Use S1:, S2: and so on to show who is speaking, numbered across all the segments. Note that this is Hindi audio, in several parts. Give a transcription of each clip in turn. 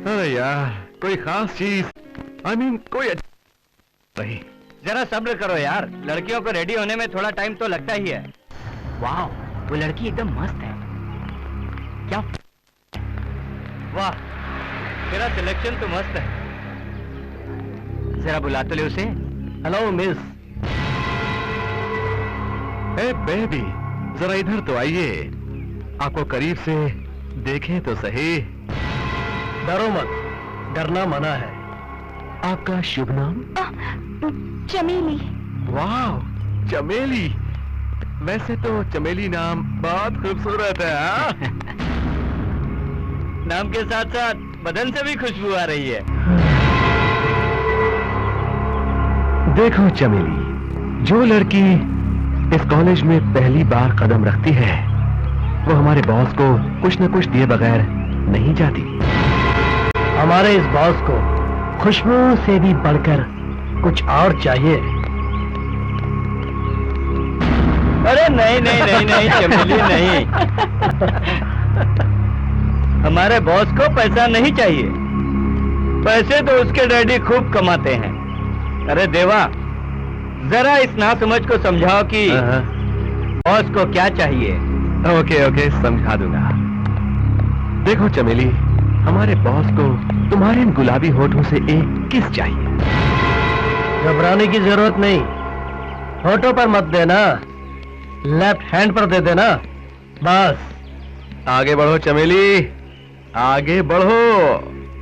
S1: अरे यार, कोई खास चीज, कोई नहीं।
S2: जरा सब्र करो यार, लड़कियों को रेडी होने में थोड़ा टाइम तो लगता ही है। वाह, वो लड़की एकदम मस्त है। क्या? वाह, तेरा सिलेक्शन तो मस्त है। जरा बुला तो ले उसे। Hello miss.
S1: ए बेबी, जरा इधर तो आइए, आपको करीब से देखें तो सही।
S3: डरो मत, डरना मना है।
S1: आपका शुभ नाम?
S4: चमेली।
S1: वाह, चमेली। वैसे तो चमेली नाम बहुत खूबसूरत है। हाँ?
S2: नाम के साथ साथ बदन से भी खुशबू आ रही है।
S1: देखो चमेली, जो लड़की इस कॉलेज में पहली बार कदम रखती है, वो हमारे बॉस को कुछ न कुछ दिए बगैर नहीं जाती।
S3: हमारे इस बॉस को खुशबू से भी बढ़कर कुछ और चाहिए।
S2: अरे नहीं नहीं नहीं नहीं चमेली नहीं। हमारे बॉस को पैसा नहीं चाहिए, पैसे तो उसके डैडी खूब कमाते हैं। अरे देवा, जरा इस नासमझ को समझाओ कि बॉस को क्या चाहिए।
S1: ओके ओके, समझा दूंगा। देखो चमेली, हमारे बॉस को तुम्हारे इन गुलाबी होठों से एक किस चाहिए।
S3: घबराने की जरूरत नहीं, होठों पर मत देना, लेफ्ट हैंड पर दे देना बस।
S1: आगे बढ़ो चमेली, आगे बढ़ो।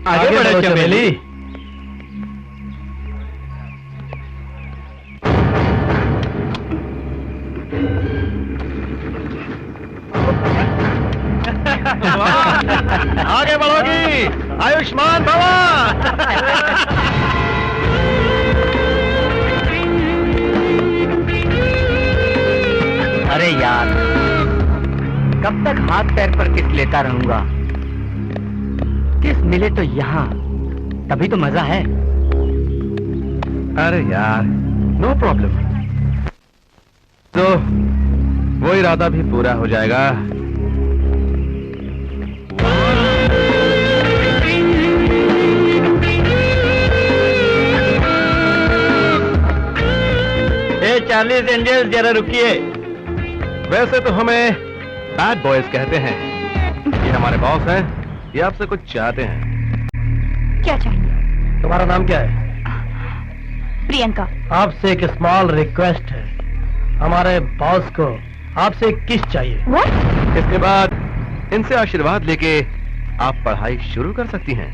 S3: आगे बढ़ो चमेली।
S1: आगे बढ़ोगी, आयुष्मान भवा।
S2: अरे यार, कब तक हाथ पैर पर किस लेता रहूंगा? किस मिले तो यहाँ, तभी तो मजा है।
S1: अरे यार, नो प्रॉब्लम। तो वो इरादा भी पूरा हो जाएगा।
S2: चार्लीज एंजल्स, जरा रुकिए।
S1: वैसे तो हमें बैड बॉयज कहते हैं। ये हमारे बॉस हैं, ये आपसे कुछ चाहते हैं।
S4: क्या चाहिए?
S3: तुम्हारा नाम क्या है?
S4: प्रियंका।
S3: आपसे एक स्मॉल रिक्वेस्ट है, हमारे बॉस को आपसे एक किस चाहिए।
S4: What?
S1: इसके बाद इनसे आशीर्वाद लेके आप पढ़ाई शुरू कर सकती हैं।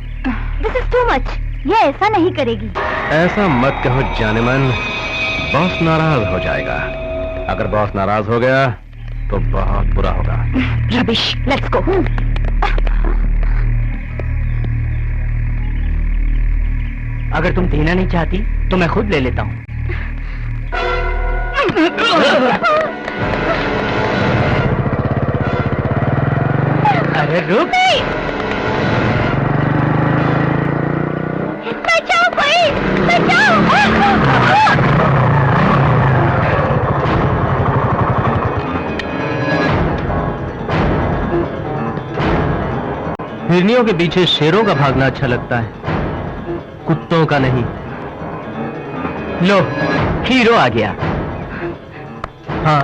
S4: This is too much. ये ऐसा नहीं करेगी।
S1: ऐसा मत कहो जानेमन, बॉस नाराज हो जाएगा। अगर बॉस नाराज हो गया तो बहुत बुरा होगा।
S4: Rubbish. Let's go.
S2: अगर तुम देना नहीं चाहती तो मैं खुद ले लेता हूँ। अरे रुक।
S4: बचाओ कोई, बचाओ।
S3: हिरनियों के पीछे शेरों का भागना अच्छा लगता है, कुत्तों का नहीं।
S2: लो, हीरो आ गया।
S3: हाँ,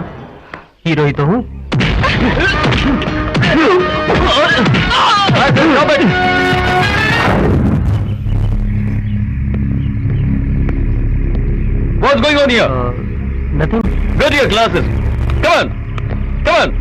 S3: हीरो ही तो हूँ।
S1: What's going on here?
S3: Nothing.
S1: Go to your classes. Come on. Come on.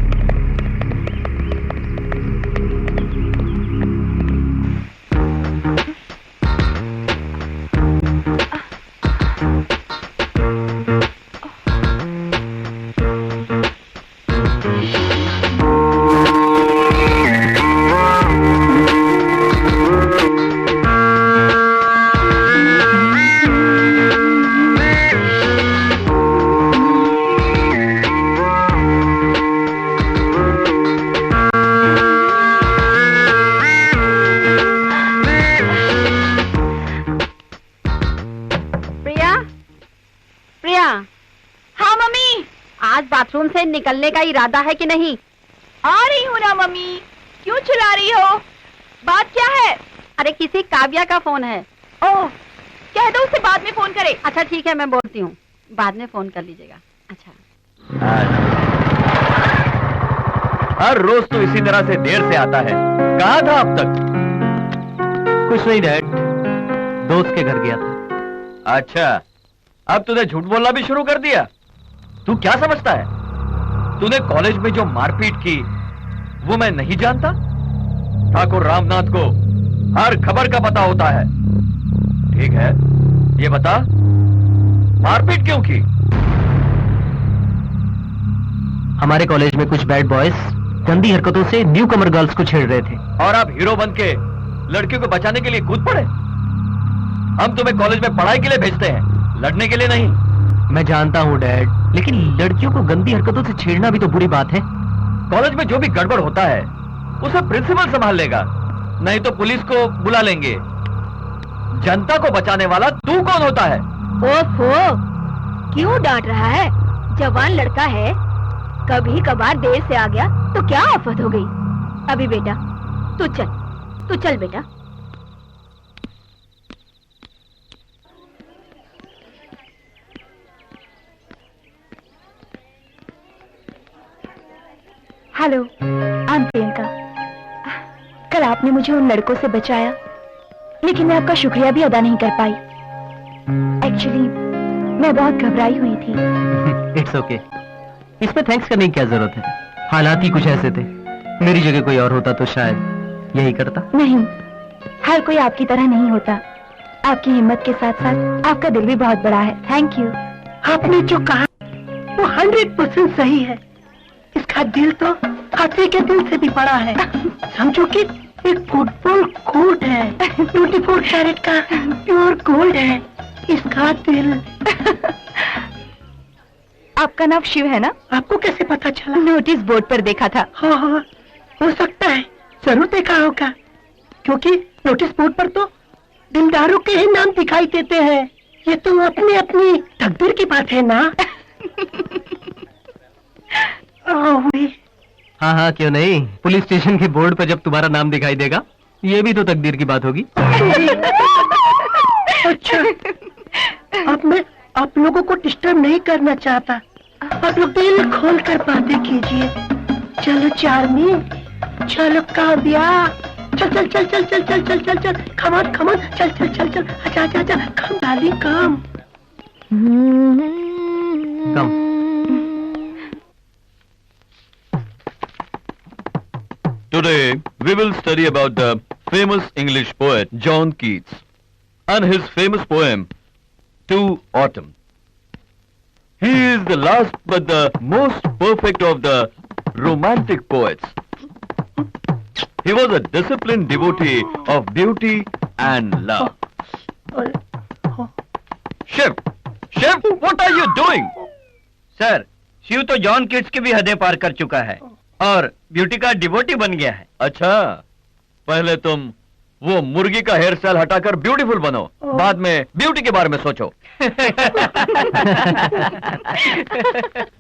S4: Bathroom से निकलने का इरादा है कि नहीं?
S5: आ रही हूँ ना मम्मी, क्यों चिल्ला रही हो? बात क्या है?
S4: अरे किसी काव्या का फोन है। ओह, कह दो उसे बाद में फोन करे। अच्छा ठीक है, मैं बोलती हूँ, बाद में फोन कर लीजिएगा। अच्छा।
S1: हर रोज तो इसी तरह से देर से आता है। कहाँ था अब तक?
S3: कुछ नहीं डैड, दोस्त के घर गया था।
S1: अच्छा, अब तूने झूठ बोलना भी शुरू कर दिया। तू क्या समझता है? तूने कॉलेज में जो मारपीट की वो मैं नहीं जानता? ठाकुर रामनाथ को हर खबर का पता होता है। ठीक है, ये बता मारपीट क्यों की?
S3: हमारे कॉलेज में कुछ बैड बॉयज गंदी हरकतों से न्यू कमर गर्ल्स को छेड़ रहे थे।
S1: और आप हीरो बन के लड़कियों को बचाने के लिए कूद पड़े। हम तुम्हें कॉलेज में पढ़ाई के लिए भेजते हैं, लड़ने के लिए नहीं।
S3: मैं जानता हूँ डैड, लेकिन लड़कियों को गंदी हरकतों से छेड़ना भी तो बुरी बात है।
S1: कॉलेज में जो भी गड़बड़ होता है उसे प्रिंसिपल संभाल लेगा, नहीं तो पुलिस को बुला लेंगे। जनता को बचाने वाला तू कौन होता है?
S4: ओफो, क्यों डांट रहा है? जवान लड़का है, कभी कभार देर से आ गया तो क्या आफत हो गई। अभी बेटा तू चल बेटा। Hello, I am Priyanka. कल आपने मुझे उन लड़कों से बचाया, लेकिन मैं आपका शुक्रिया भी अदा नहीं कर पाई। एक्चुअली मैं बहुत घबराई हुई थी।
S3: इट्स ओके, इसमें थैंक्स करने की क्या जरूरत है? हालात ही कुछ ऐसे थे। मेरी जगह कोई और होता तो शायद यही करता।
S4: नहीं, हर कोई आपकी तरह नहीं होता। आपकी हिम्मत के साथ साथ आपका दिल भी बहुत बड़ा है। Thank you.
S5: आपने जो कहा वो 100% सही है। इसका दिल तो हाथी के दिल से भी बड़ा है। समझो कि एक फुटबॉल कोर्ट है, 24 कैरेट का प्योर गोल्ड है इसका दिल।
S4: आपका नाम शिव है ना?
S5: आपको कैसे पता चला?
S4: नोटिस बोर्ड पर देखा था।
S5: हाँ हाँ, हो सकता है, जरूर देखा होगा, क्योंकि नोटिस बोर्ड पर तो दिलदारों के ही नाम दिखाई देते हैं। ये तो अपनी अपनी तकदीर की बात है ना।
S3: हाँ हाँ, क्यों नहीं। पुलिस स्टेशन के बोर्ड पर जब तुम्हारा नाम दिखाई देगा, ये भी तो तकदीर की बात होगी।
S5: अच्छा, अब मैं आप लोगों को डिस्टर्ब नहीं करना चाहता। आप लोग दिल खोल कर बातें कीजिए। चलो चार्मी, चलो काव्या, चल चल चल चल चल चल चल चल चल, कमन कमन, चल चल चल चल, अच्छा अच्छा अच्छा, come darling come.
S3: Come.
S1: Today we will study about the famous English poet John Keats and his famous poem To Autumn. He is the last but the most perfect of the romantic poets. He was a disciplined devotee of beauty and love. Shiv, what are you doing?
S2: Sir, Shiv तो जॉन किट्स की भी हदें पार कर चुका है और ब्यूटी का डिवोटी बन गया है।
S1: अच्छा, पहले तुम वो मुर्गी का हेयर स्टाइल हटाकर ब्यूटीफुल बनो, बाद में ब्यूटी के बारे में सोचो।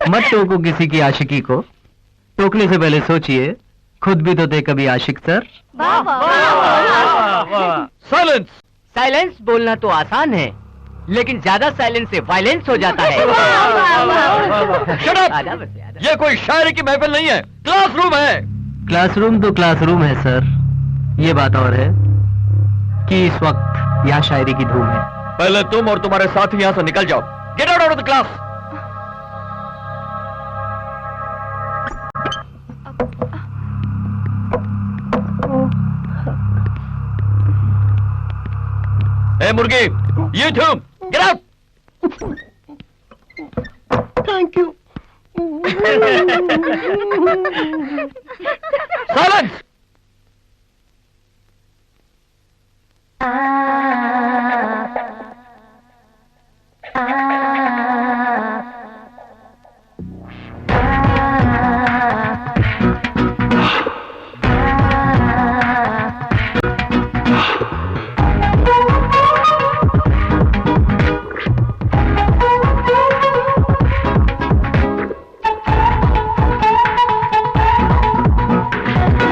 S3: मत टोको किसी की आशिकी को, टोकने से पहले सोचिए, खुद भी तो थे कभी आशिक सर।
S1: साइलेंस।
S2: साइलेंस बोलना तो आसान है, लेकिन ज्यादा साइलेंस से वायलेंस हो जाता है।
S1: Shut up! ये कोई शायरी की महफिल नहीं है, क्लासरूम है।
S3: क्लासरूम तो क्लासरूम है सर, ये बात और है कि इस वक्त यहाँ शायरी की धूम है।
S1: पहले तुम और तुम्हारे साथी यहाँ से निकल जाओ। Get out of the class. ए मुर्गी, you too, get out!
S5: Thank you.
S1: Silence!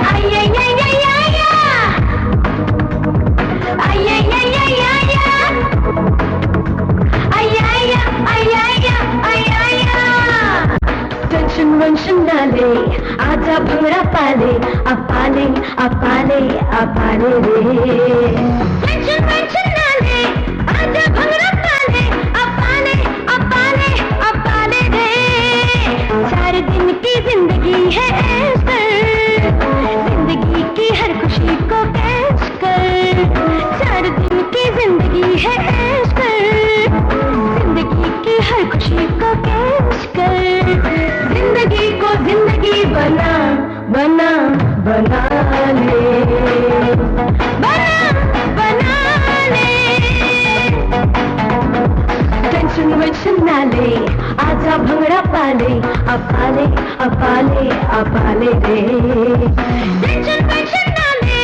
S4: आइए पाले अपाले अपाले अपाले रे। टेंशन वेंशन ना ले आजा भंगड़ा पाले अपाले अपाले अपाले रे। 4 दिन की जिंदगी है ऐश कर, जिंदगी की हर खुशी को कैच कर। 4 दिन की जिंदगी है ऐश कर, जिंदगी की हर खुशी को कैच कर। जिंदगी को जिंदगी बना बना बना ले, बना बना ले। टेंशन वेंशन ना ले आजा भंगड़ा पाले अपाले अपाले अपाले रे। टेंशन वेंशन ना ले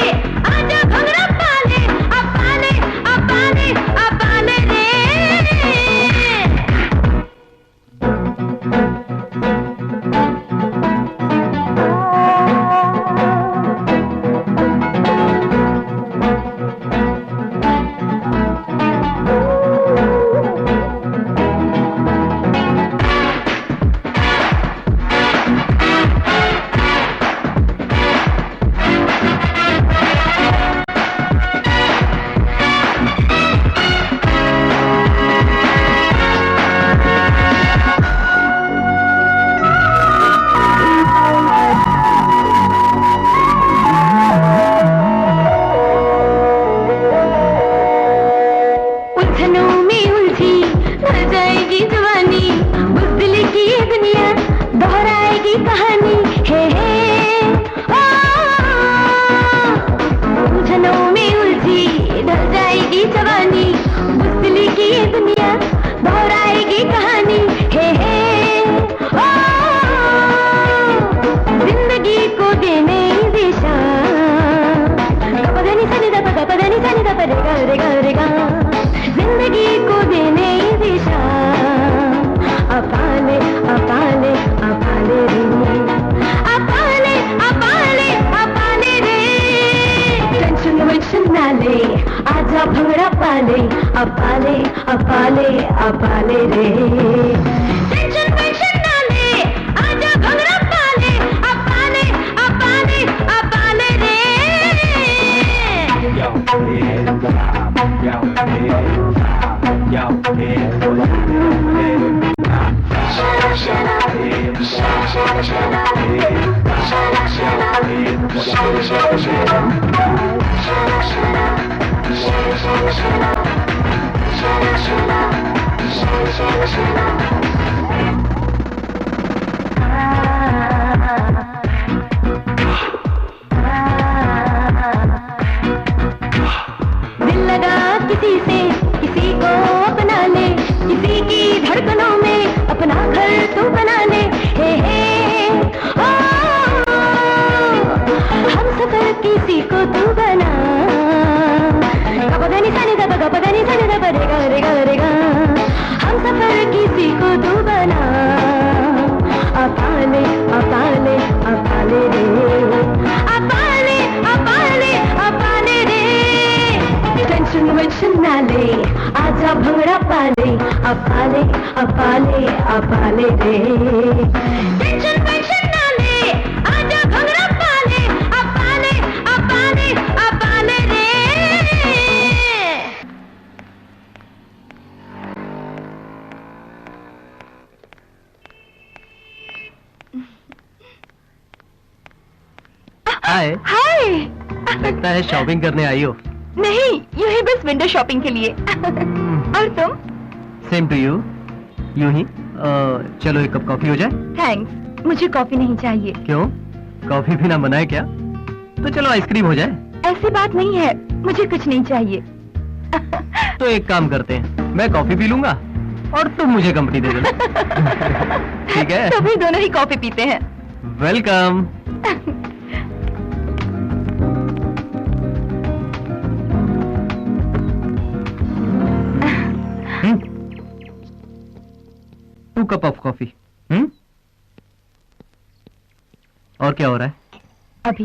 S4: आजा भंगड़ा पाले अपाले अपाले अपाले रे। उलझनों में उलझी ढल जाएगी जवानी, बुज़दिल की ये दुनिया दोहराएगी कहानी। हे उलझनों में उलझी ढल जाएगी जवानी, बुज़दिल की ये दुनिया दोहराएगी कहानी। हे जिंदगी को देने दिशा, पदनी सनी दा परेगा रेगा रेगा। जिंदगी को देने दिशा अपाले अपाले अपाले रे, अपाले अपाले अपाले रे। टेंशन वेंशन ना ले आजा भंगड़ा पाले अपाले अपाले अपाले रे। टेंशन वेंशन ना ले आजा भंगड़ा पाले अपाले अपाले अपाले रे। दिल लगा किसी से किसी को अपना ले, किसी की धड़कनों में अपना घर तू बना ले। हे हम सफर किसी को तू बना, पदानी सानी दा परेगा रेगा रेगा। हम सफर किसी को तू बना अपाले अपाले अपाले रे, अपाले अपाले अपाले रे। टेंशन वेंशन ना ले आजा भंगड़ा पाले अपाले अपाले अपाले रे। टेंशन वेंशन ना ले आजा भंगड़ा पाले अपाले अपाले अपाले रे।
S3: हाय।
S4: हाय।
S3: लगता है शॉपिंग करने आई हो।
S4: नहीं, यूं ही बस विंडो शॉपिंग के लिए। और तुम?
S3: Same to you. यूं ही। चलो एक कप कॉफी हो जाए।
S4: थैंक्स, मुझे कॉफी नहीं चाहिए।
S3: क्यों, कॉफी पीना मना है क्या? तो चलो आइसक्रीम हो जाए।
S4: ऐसी बात नहीं है, मुझे कुछ नहीं चाहिए।
S3: तो एक काम करते हैं, मैं कॉफी पी लूंगा और तुम मुझे कंपनी दे देना। ठीक है?
S4: तो भी दोनों ही कॉफी पीते हैं।
S3: Welcome. Two cup of coffee. और क्या हो रहा है?
S4: अभी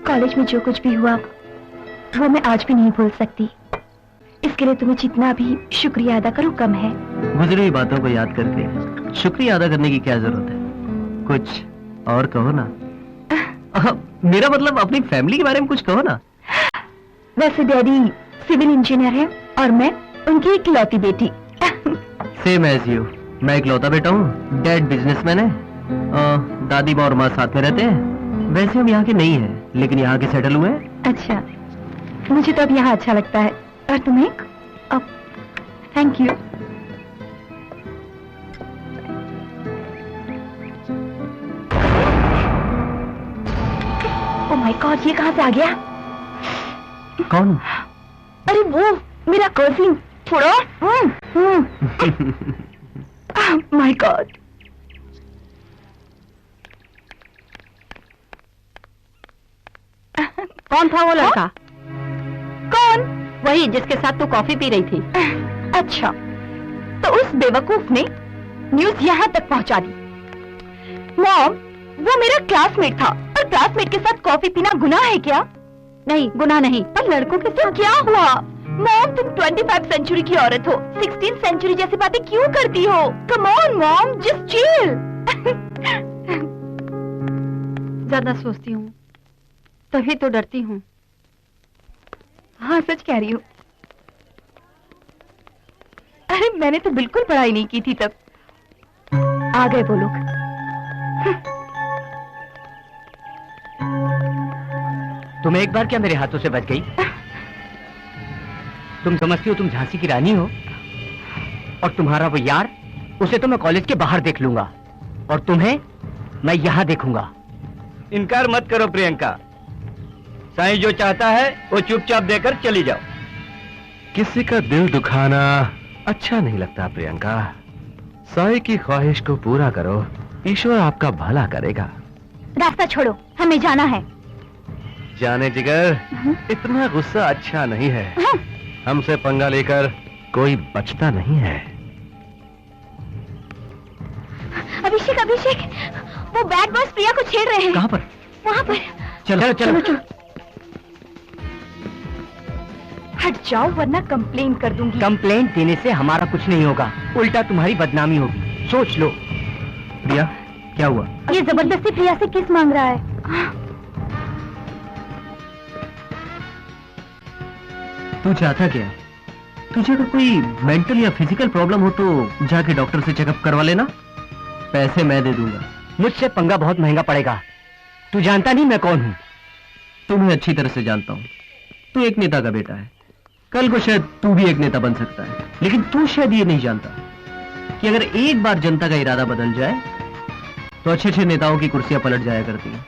S4: कॉलेज में जो कुछ भी हुआ वो मैं आज भी नहीं भूल सकती। इसके लिए तुम्हें जितना भी शुक्रिया अदा करूं कम है।
S3: गुजरी हुई बातों को याद करके शुक्रिया अदा करने की क्या जरूरत है? कुछ और कहो ना। मेरा मतलब अपनी फैमिली के बारे में कुछ कहो ना।
S4: वैसे डैडी सिविल इंजीनियर है और मैं उनकी इकलौती बेटी।
S3: Same as you. मैं इकलौता बेटा हूँ, डैड बिजनेसमैन है, दादी माँ और माँ साथ में रहते हैं। वैसे हम यहाँ के नहीं हैं, लेकिन यहाँ के सेटल हुए हैं।
S4: अच्छा, मुझे तो अब यहाँ अच्छा लगता है। और तुम्हें? अब thank you. Oh my God, ये कहाँ से आ गया?
S3: कौन?
S4: अरे वो मेरा कजिन फुड़ो। My God.
S6: कौन था वो लड़का?
S4: कौन?
S6: वही जिसके साथ तू कॉफी पी रही थी।
S4: अच्छा, तो उस बेवकूफ ने न्यूज यहाँ तक पहुँचा दी। मॉम, वो मेरा क्लासमेट था और क्लासमेट के साथ कॉफी पीना गुनाह है क्या?
S6: नहीं, गुनाह नहीं।
S4: पर लड़कों के साथ क्या हुआ? मॉम, तुम 25 सेंचुरी की औरत हो, 16 सेंचुरी जैसी बातें क्यों करती हो? Come on mom, just chill.
S6: ज्यादा सोचती हूँ तभी तो डरती हूँ।
S4: हाँ, सच कह रही हूँ। अरे मैंने तो बिल्कुल पढ़ाई नहीं की थी तब। आ गए वो लोग।
S2: तुम एक बार क्या मेरे हाथों से बच गई? तुम समझती हो तुम झांसी की रानी हो, और तुम्हारा वो यार, उसे तो मैं कॉलेज के बाहर देख लूंगा, और तुम्हें मैं यहाँ देखूंगा। इनकार मत करो प्रियंका, साईं जो चाहता है वो चुपचाप देकर चली जाओ।
S7: किसी का दिल दुखाना अच्छा नहीं लगता प्रियंका। साईं की ख्वाहिश को पूरा करो, ईश्वर आपका भला करेगा।
S4: रास्ता छोड़ो, हमें जाना है।
S7: जाने जिगर, इतना गुस्सा अच्छा नहीं है। हमसे पंगा लेकर कोई बचता नहीं है।
S4: अभिषेक, अभिषेक, वो बैड बॉयज प्रिया को छेड़ रहे हैं।
S3: कहाँ पर?
S4: वहाँ पर।
S3: चलो चलो चलो।
S4: हट जाओ वरना कंप्लेन कर दूंगी।
S2: कंप्लेंट देने से हमारा कुछ नहीं होगा, उल्टा तुम्हारी बदनामी होगी। सोच लो।
S3: प्रिया, क्या हुआ?
S4: ये जबरदस्ती प्रिया से किस मांग रहा है?
S3: तू चाहता क्या? तुझे अगर कोई मेंटल या फिजिकल प्रॉब्लम हो तो जाके डॉक्टर से चेकअप करवा लेना। पैसे मैं दे दूंगा।
S2: मुझसे पंगा बहुत महंगा पड़ेगा। तू जानता नहीं मैं कौन हूँ।
S3: तुम्हें अच्छी तरह से जानता हूँ। तू एक नेता का बेटा है, कल को शायद तू भी एक नेता बन सकता है, लेकिन तू शायद ये नहीं जानता कि अगर एक बार जनता का इरादा बदल जाए तो अच्छे अच्छे नेताओं की कुर्सियां पलट जाया करती हैं।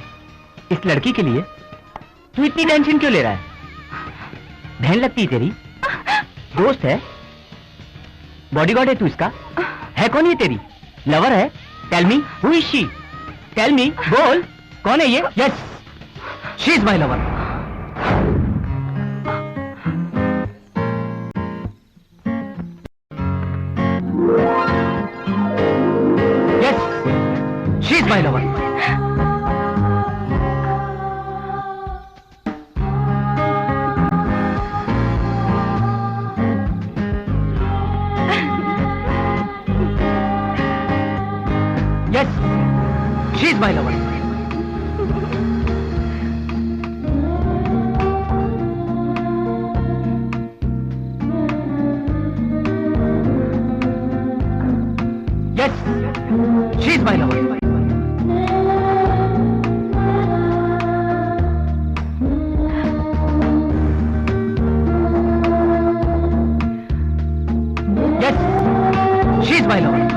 S2: इस लड़की के लिए तू इतनी टेंशन क्यों ले रहा है? बहन लगती है तेरी, दोस्त है, बॉडीगार्ड है तू इसका। है कौन ये तेरी? लवर है? Tell me who is she? Tell me, बोल कौन है ये?
S3: Yes, she is my lover. Yes, she is my lover. Yes, she's my lover. Yes, she's my lover. Yes, she's my lover.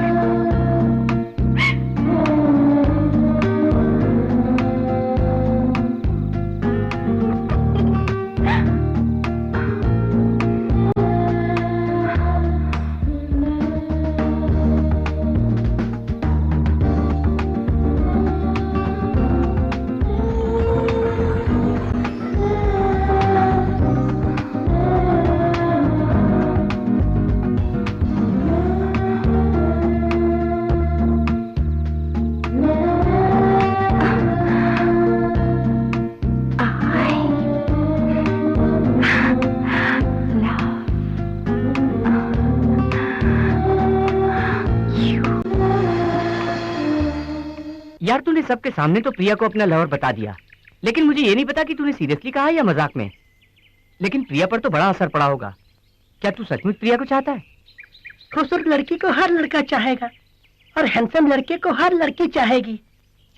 S2: यार तूने सबके सामने तो प्रिया को अपना लवर बता दिया, लेकिन मुझे ये नहीं पता कि तूने सीरियसली कहा या मजाक में। लेकिन प्रिया पर तो बड़ा असर पड़ा होगा। क्या तू सचमुच प्रिया को चाहता है?
S5: खूबसूरत लड़की को हर लड़का चाहेगा और हैंडसम लड़के को हर लड़की चाहेगी।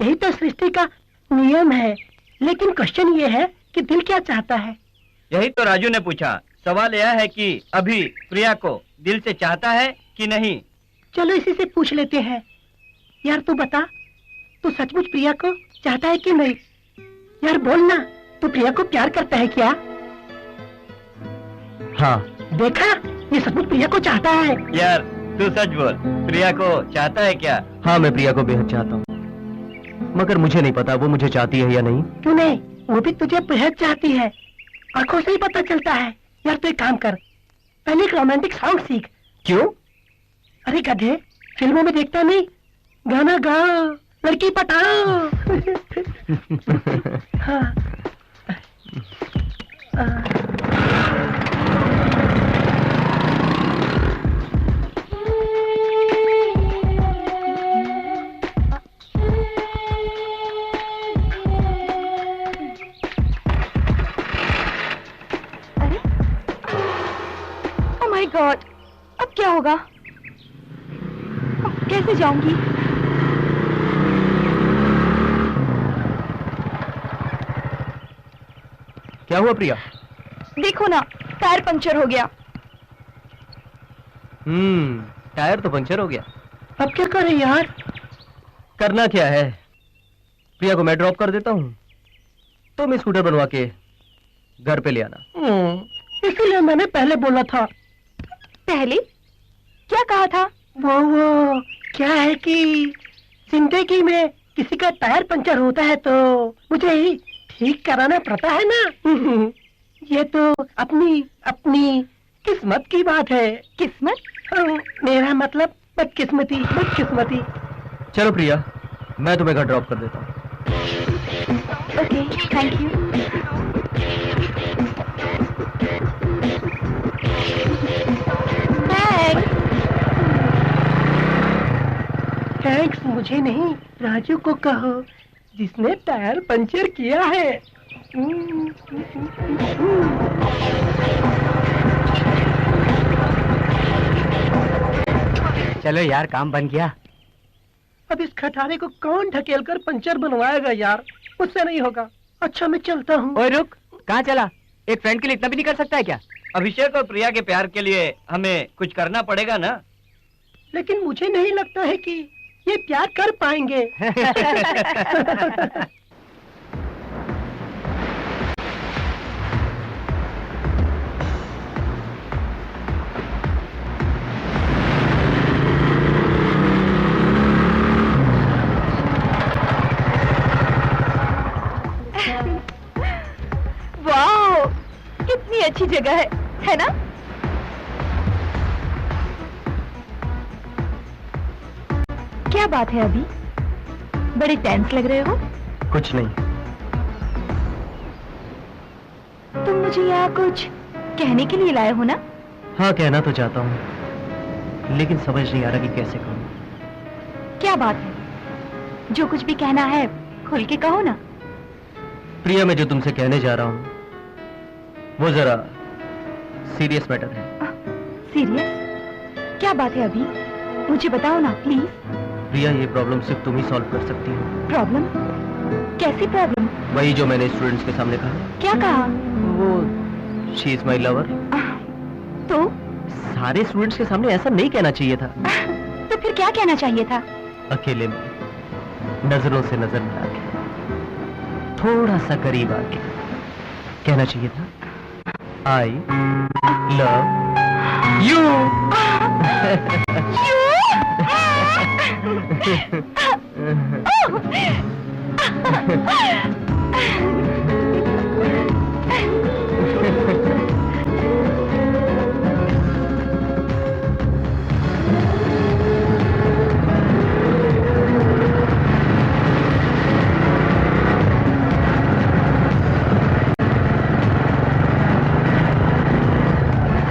S5: यही तो सृष्टि का नियम है। लेकिन क्वेश्चन ये है कि दिल क्या चाहता है।
S2: यही तो राजू ने पूछा। सवाल यह है कि अभी प्रिया को दिल से चाहता है कि नहीं।
S5: चलो इसी से पूछ लेते हैं। यार तू बता, तू सचमुच प्रिया को चाहता है कि नहीं? यार बोलना, तू प्रिया को प्यार करता है क्या?
S3: हाँ।
S5: देखा, ये सचमुच प्रिया को चाहता है।
S2: यार तू सच बोल, प्रिया को चाहता है क्या?
S3: हाँ, मैं प्रिया को बेहद चाहता हूँ, मगर मुझे नहीं पता वो मुझे चाहती है या नहीं।
S5: क्यों नहीं, वो भी तुझे बेहद चाहती है। आंखों से ही पता चलता है। यार तू एक काम कर, पहले एक रोमांटिक सॉन्ग सीख।
S3: क्यों?
S5: अरे गधे, फिल्मों में देखता नहीं, गाना गाओ, लड़की पटाओ। हाँ।
S4: ओह माय गॉड, अब क्या होगा? अब कैसे जाऊंगी?
S3: क्या हुआ प्रिया?
S4: देखो ना, टायर पंक्चर हो गया।
S3: टायर तो पंक्चर हो गया।
S5: अब क्या करें यार?
S3: करना क्या है, प्रिया को मैं ड्रॉप कर देता हूँ, तुम स्कूटर बनवा के घर पे ले आना।
S5: इसीलिए मैंने पहले बोला था।
S4: पहले क्या कहा था?
S5: वो क्या है कि जिंदगी में किसी का टायर पंचर होता है तो मुझे ही ठीक कराना पड़ता है ना। ये तो अपनी अपनी किस्मत की बात है।
S4: किस्मत?
S5: मेरा मतलब बदकिस्मती, बदकिस्मती।
S3: चलो प्रिया, मैं तुम्हें घर ड्रॉप कर देता हूँ।
S4: Okay, thank you.
S5: थैंक्स मुझे नहीं, राजू को कहो, जिसने टायर पंचर किया है।
S2: चलो यार, काम बन गया।
S5: अब इस खटारे को कौन ढकेल कर पंचर बनवाएगा यार? मुझसे नहीं होगा। अच्छा मैं चलता हूँ।
S2: ओए रुक, कहाँ चला? एक फ्रेंड के लिए इतना भी नहीं कर सकता है क्या? अभिषेक और प्रिया के प्यार के लिए हमें कुछ करना पड़ेगा ना।
S5: लेकिन मुझे नहीं लगता है कि ये प्यार कर पाएंगे।
S4: वाओ, कितनी अच्छी जगह है ना? क्या बात है अभी? बड़े टेंस लग रहे हो।
S3: कुछ नहीं।
S4: तुम मुझे यहाँ कुछ कहने के लिए लाए हो ना?
S3: हाँ, कहना तो चाहता हूँ, लेकिन समझ नहीं आ रहा कि कैसे कहूँ।
S4: क्या बात है? जो कुछ भी कहना है खुल के कहो ना।
S3: प्रिया, मैं जो तुमसे कहने जा रहा हूँ वो जरा सीरियस मैटर है।
S4: सीरियस? क्या बात है अभी? मुझे बताओ ना प्लीज।
S3: प्रिया, ये प्रॉब्लम सिर्फ तुम ही सॉल्व कर सकती हो।
S4: प्रॉब्लम? कैसी प्रॉब्लम?
S3: वही जो मैंने स्टूडेंट्स के सामने कहा।
S4: क्या कहा?
S3: वो शी इज माई लवर।
S4: तो
S3: सारे स्टूडेंट्स के सामने ऐसा नहीं कहना चाहिए था।
S4: तो फिर क्या कहना चाहिए था?
S3: अकेले में, नजरों से नजर मिला के, थोड़ा सा करीब आके कहना चाहिए था, आई लव यू।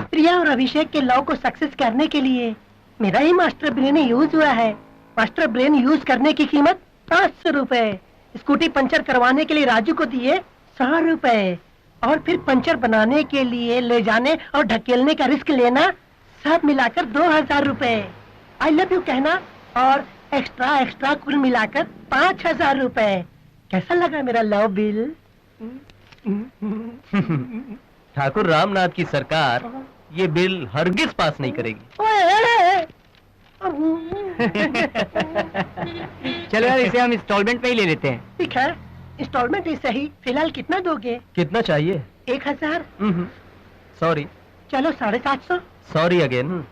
S5: प्रिया और अभिषेक के लव को सक्सेस करने के लिए मेरा ही मास्टर ब्रेन यूज हुआ है। मास्टर ब्रेन यूज करने की कीमत 500 रुपए। स्कूटी पंचर करवाने के लिए राजू को दिए 100 रुपए और फिर पंचर बनाने के लिए ले जाने और ढकेलने का रिस्क लेना, सब मिलाकर 2000 रुपए। आई लव यू कहना और एक्स्ट्रा एक्स्ट्रा कुल मिलाकर 5000 रुपए। कैसा लगा मेरा लव बिल?
S3: ठाकुर रामनाथ की सरकार ये बिल हरगिज पास नहीं करेगी।
S5: ओए!
S2: चलो यार, इसे हम इंस्टॉलमेंट पे ही ले लेते हैं।
S5: ठीक है, इंस्टॉलमेंट ही सही। फिलहाल कितना दोगे?
S3: कितना चाहिए?
S5: 1000।
S3: सॉरी।
S5: चलो 750।
S3: Sorry again.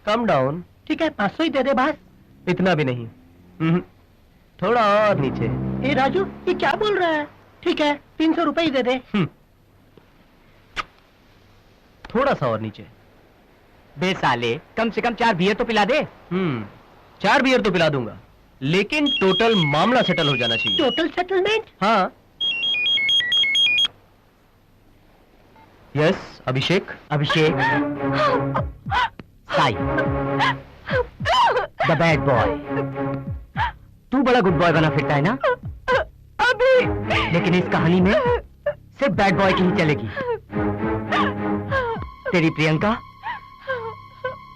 S3: Come down.
S5: ठीक है, 500 ही दे दे बस।
S3: इतना भी नहीं। थोड़ा और नीचे।
S5: ए राजू, ये क्या बोल रहा है? ठीक है, 300 रुपए ही दे दे।
S3: थोड़ा सा और नीचे।
S2: बे साले, कम से कम 4 बियर तो पिला दे।
S3: 4 बियर तो पिला दूंगा, लेकिन टोटल मामला सेटल हो जाना चाहिए।
S5: Total settlement?
S3: हाँ। Yes Abhishek.
S2: Abhishek, Sai, the bad boy. तू बड़ा गुड बॉय बना फिरता है ना? लेकिन इस कहानी में सिर्फ बैड बॉय की ही चलेगी। तेरी प्रियंका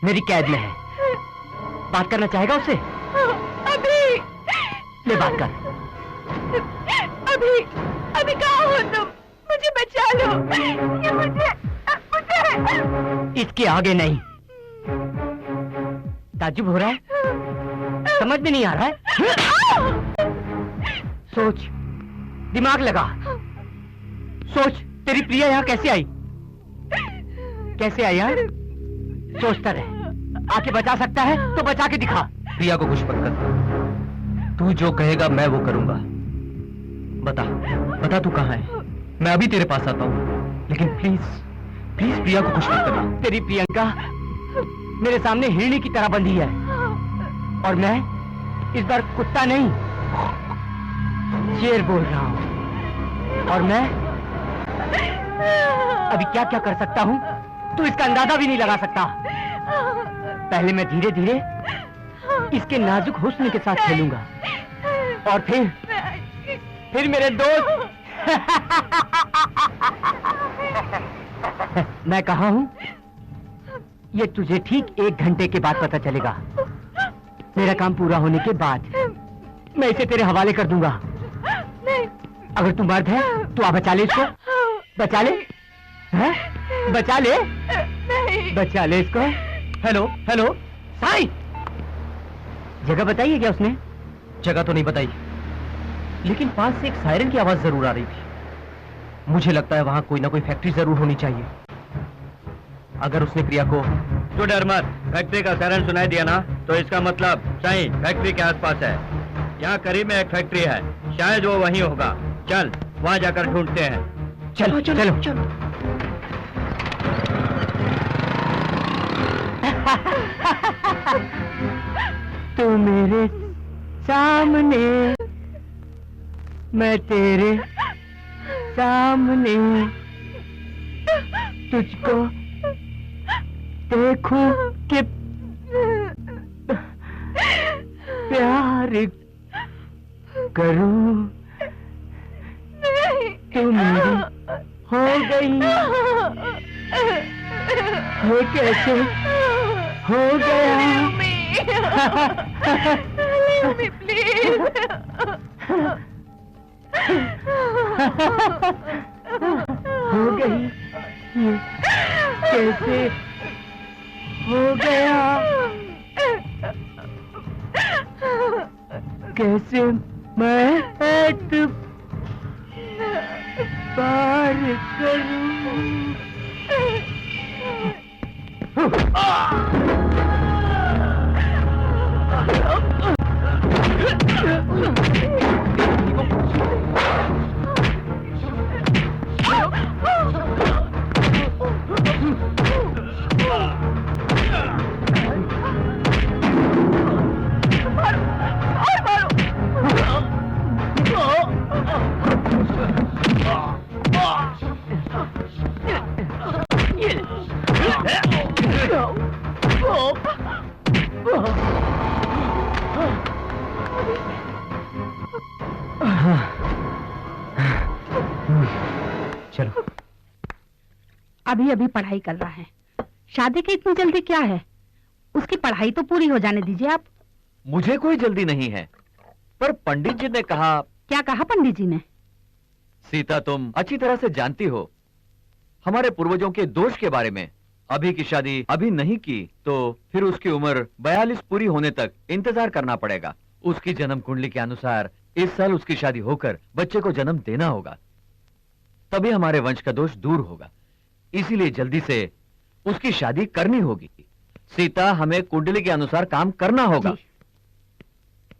S2: मेरी कैद में है। बात करना चाहेगा उससे? ले बात कर।
S4: अभी कहाँ हो तुम? मुझे बचा लो। ये मुझे
S2: इसके आगे नहीं। ताज्जुब हो रहा है? समझ में नहीं आ रहा है? सोच, दिमाग लगा। सोच, तेरी प्रिया यहाँ कैसे आई? कैसे आई यार? सोचता रहे। आके बचा सकता है तो बचा के दिखा।
S3: प्रिया को कुछ मत कर। तू जो कहेगा मैं वो करूंगा। बता, बता तू कहाँ है? मैं अभी तेरे पास आता हूँ, लेकिन प्लीज प्लीज प्रिया को कुछ मत करना।
S2: तेरी प्रियंका मेरे सामने हिरणी की तरह बंधी है, और मैं इस बार कुत्ता नहीं शेर बोल रहा हूँ। और मैं अभी क्या क्या कर सकता हूँ तू इसका अंदाजा भी नहीं लगा सकता। पहले मैं धीरे धीरे इसके नाजुक हुस्न के साथ खेलूंगा, और फिर मेरे दोस्त मैं कहा हूं ये तुझे ठीक 1 घंटे के बाद पता चलेगा। मेरा काम पूरा होने के बाद मैं इसे तेरे हवाले कर दूंगा। अगर तू मर्द है तो आ बचा ले इसको। बचा ले, हैं? बचा ले, बचा ले इसको।
S3: Hello hello.
S2: साई, जगह बताई है क्या उसने?
S3: जगह तो नहीं बताई, लेकिन पास से एक सायरन की आवाज जरूर आ रही थी। मुझे लगता है वहां कोई ना कोई फैक्ट्री जरूर होनी चाहिए। अगर उसने प्रिया को...
S2: तू डर मत, फैक्ट्री का सायरन सुनाई दिया ना तो इसका मतलब सही फैक्ट्री के आसपास है। यहाँ करीब में एक फैक्ट्री है, शायद वो वहीं होगा। चल वहाँ जाकर ढूंढते हैं। चलो चलो, चलो। तू मेरे सामने, मैं तेरे सामने, तुझको देखूं कि प्यार करूं। तू मेरी हो गई, ये कैसे हो गया?
S4: प्लीज।
S2: हो गई, ये कैसे हो गया? कैसे मैं पार करूं?
S6: अभी अभी पढ़ाई कर रहा है, शादी की इतनी जल्दी क्या है? उसकी पढ़ाई तो पूरी हो जाने दीजिए आप।
S1: मुझे कोई जल्दी नहीं है, पर पंडित जी ने कहा।
S6: क्या कहा पंडित जी ने?
S1: सीता, तुम अच्छी तरह से जानती हो हमारे पूर्वजों के दोष के बारे में। अभी की शादी अभी नहीं की तो फिर उसकी उम्र 42 पूरी होने तक इंतजार करना पड़ेगा। उसकी जन्म कुंडली के अनुसार इस साल उसकी शादी होकर बच्चे को जन्म देना होगा, तभी हमारे वंश का दोष दूर होगा। इसीलिए जल्दी से उसकी शादी करनी होगी। सीता, हमें कुंडली के अनुसार काम करना होगा।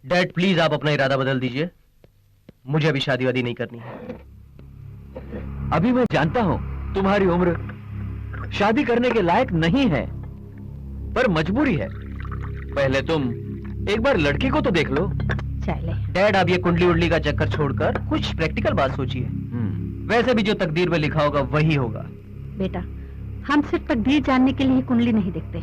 S3: डैड प्लीज आप अपना इरादा बदल दीजिए, मुझे अभी शादी वादी नहीं करनी है।
S1: अभी मैं जानता हूं तुम्हारी उम्र शादी करने के लायक नहीं है, पर मजबूरी है। पहले तुम एक बार लड़की को तो देख लो।
S6: चले
S3: डैड, आप ये कुंडली उंडली का चक्कर छोड़कर कुछ प्रैक्टिकल बात सोचिए। वैसे भी जो तकदीर में लिखा होगा वही होगा।
S6: बेटा, हम सिर्फ तकदीर जानने के लिए कुंडली नहीं देखते।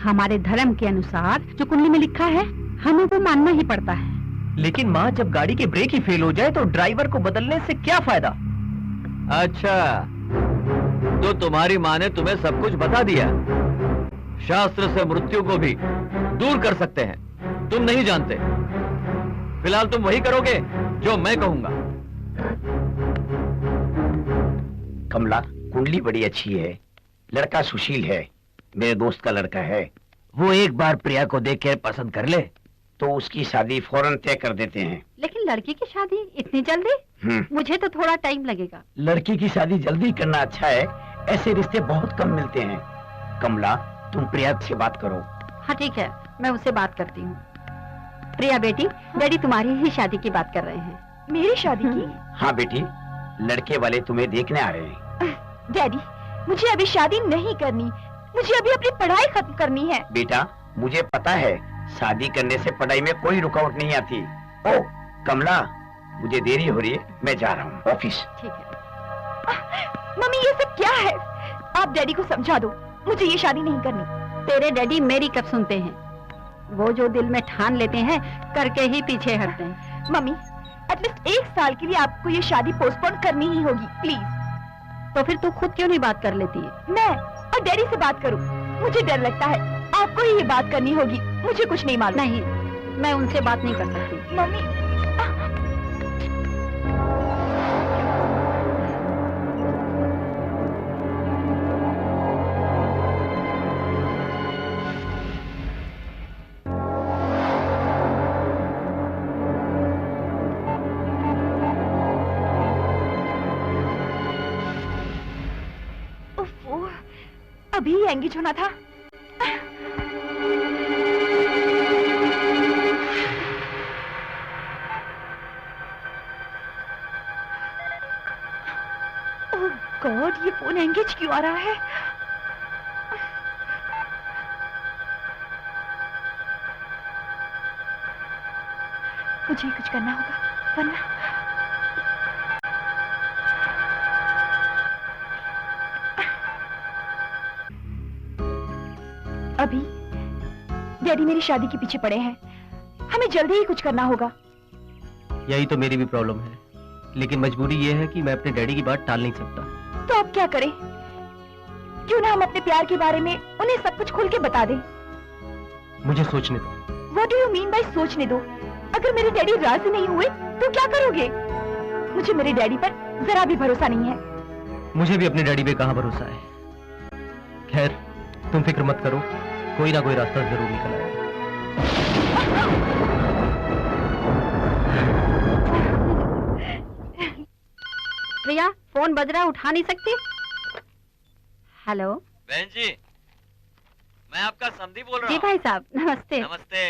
S6: हमारे धर्म के अनुसार जो कुंडली में लिखा है हमें वो मानना ही पड़ता है।
S3: लेकिन माँ, जब गाड़ी के ब्रेक ही फेल हो जाए तो ड्राइवर को बदलने से क्या फायदा?
S1: अच्छा, तो तुम्हारी माँ ने तुम्हें सब कुछ बता दिया। शास्त्र से मृत्यु को भी दूर कर सकते हैं, तुम नहीं जानते। फिलहाल तुम वही करोगे जो मैं कहूंगा।
S2: कमला, कुंडली बड़ी अच्छी है, लड़का सुशील है, मेरे दोस्त का लड़का है। वो एक बार प्रिया को देख कर पसंद कर ले तो उसकी शादी फौरन तय कर देते हैं।
S6: लेकिन लड़की की शादी इतनी जल्दी? मुझे तो थोड़ा टाइम लगेगा।
S2: लड़की की शादी जल्दी करना अच्छा है, ऐसे रिश्ते बहुत कम मिलते हैं। कमला, तुम प्रिया से बात करो।
S6: हाँ ठीक है, मैं उससे बात करती हूँ। प्रिया बेटी, डैडी तुम्हारी ही शादी की बात कर रहे हैं।
S4: मेरी शादी की?
S2: हाँ बेटी, लड़के वाले तुम्हें देखने आ रहे हैं।
S4: डैडी, मुझे अभी शादी नहीं करनी, मुझे अभी अपनी पढ़ाई खत्म करनी है।
S2: बेटा, मुझे पता है शादी करने से पढ़ाई में कोई रुकावट नहीं आती। ओ कमला, मुझे देरी हो रही है, मैं जा रहा हूँ ऑफिस।
S6: ठीक है।
S4: मम्मी, ये सब क्या है? आप डैडी को समझा दो, मुझे ये शादी नहीं करनी।
S6: तेरे डैडी मेरी कब सुनते हैं? वो जो दिल में ठान लेते हैं करके ही पीछे हटते हैं।
S4: मम्मी, एटलीस्ट 1 साल के लिए आपको ये शादी पोस्टपोन करनी ही होगी, प्लीज।
S6: तो फिर तू खुद क्यों नहीं बात कर लेती है?
S4: मैं और डैडी से बात करूं? मुझे डर लगता है, आपको ही ये बात करनी होगी, मुझे कुछ नहीं मालूम।
S6: नहीं, मैं उनसे बात नहीं कर सकती।
S4: मम्मी, अभी एंगेज होना था। ओह गॉड, ये फोन एंगेज क्यों आ रहा है? मुझे कुछ करना होगा वरना। अभी डैडी मेरी शादी के पीछे पड़े हैं, हमें जल्दी ही कुछ करना होगा।
S3: यही तो मेरी भी प्रॉब्लम है, लेकिन मजबूरी ये है कि मैं अपने डैडी की बात टाल नहीं सकता।
S4: तो अब क्या करें? क्यों ना हम अपने प्यार के बारे में उन्हें सब कुछ खुल के बता दें।
S3: मुझे सोचने दो।
S4: What do you mean by सोचने दो? अगर मेरे डैडी राजी नहीं हुए तो क्या करोगे? मुझे मेरे डैडी पर जरा भी भरोसा नहीं है।
S3: मुझे भी अपने डैडी पे कहाँ भरोसा है। खैर, तुम फिक्र मत करो, कोई ना कोई रास्ता जरूर निकल आएगा।
S6: प्रिया, फोन बज रहा, उठा नहीं सकती? हेलो
S1: बहन जी, मैं आपका समधी बोल रहा
S6: जी
S1: हूँ।
S6: भाई साहब, नमस्ते।
S1: नमस्ते।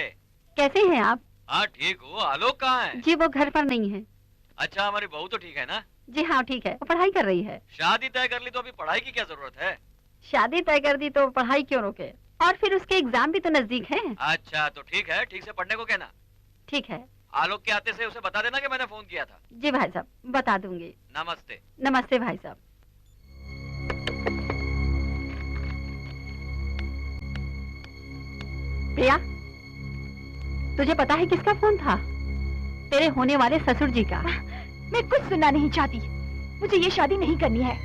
S6: कैसे हैं आप?
S1: हाँ ठीक हूँ। आलोक कहाँ है?
S6: जी वो घर पर नहीं है।
S1: अच्छा, हमारी बहू तो ठीक है ना?
S6: जी हाँ ठीक है, वो पढ़ाई कर रही है।
S1: शादी तय कर ली तो अभी पढ़ाई की क्या जरूरत है?
S6: शादी तय कर दी तो पढ़ाई क्यों रोके? और फिर उसके एग्जाम भी तो नजदीक हैं।
S1: अच्छा तो ठीक है, ठीक से पढ़ने को कहना।
S6: ठीक है।
S1: आलोक के आते से उसे बता देना कि मैंने फोन किया था।
S6: जी भाई साहब, बता दूंगी।
S1: नमस्ते।
S6: नमस्ते भाई साहब। प्रिया, तुझे पता है किसका फोन था? तेरे होने वाले ससुर जी का।
S4: मैं कुछ सुनना नहीं चाहती, मुझे ये शादी नहीं करनी है।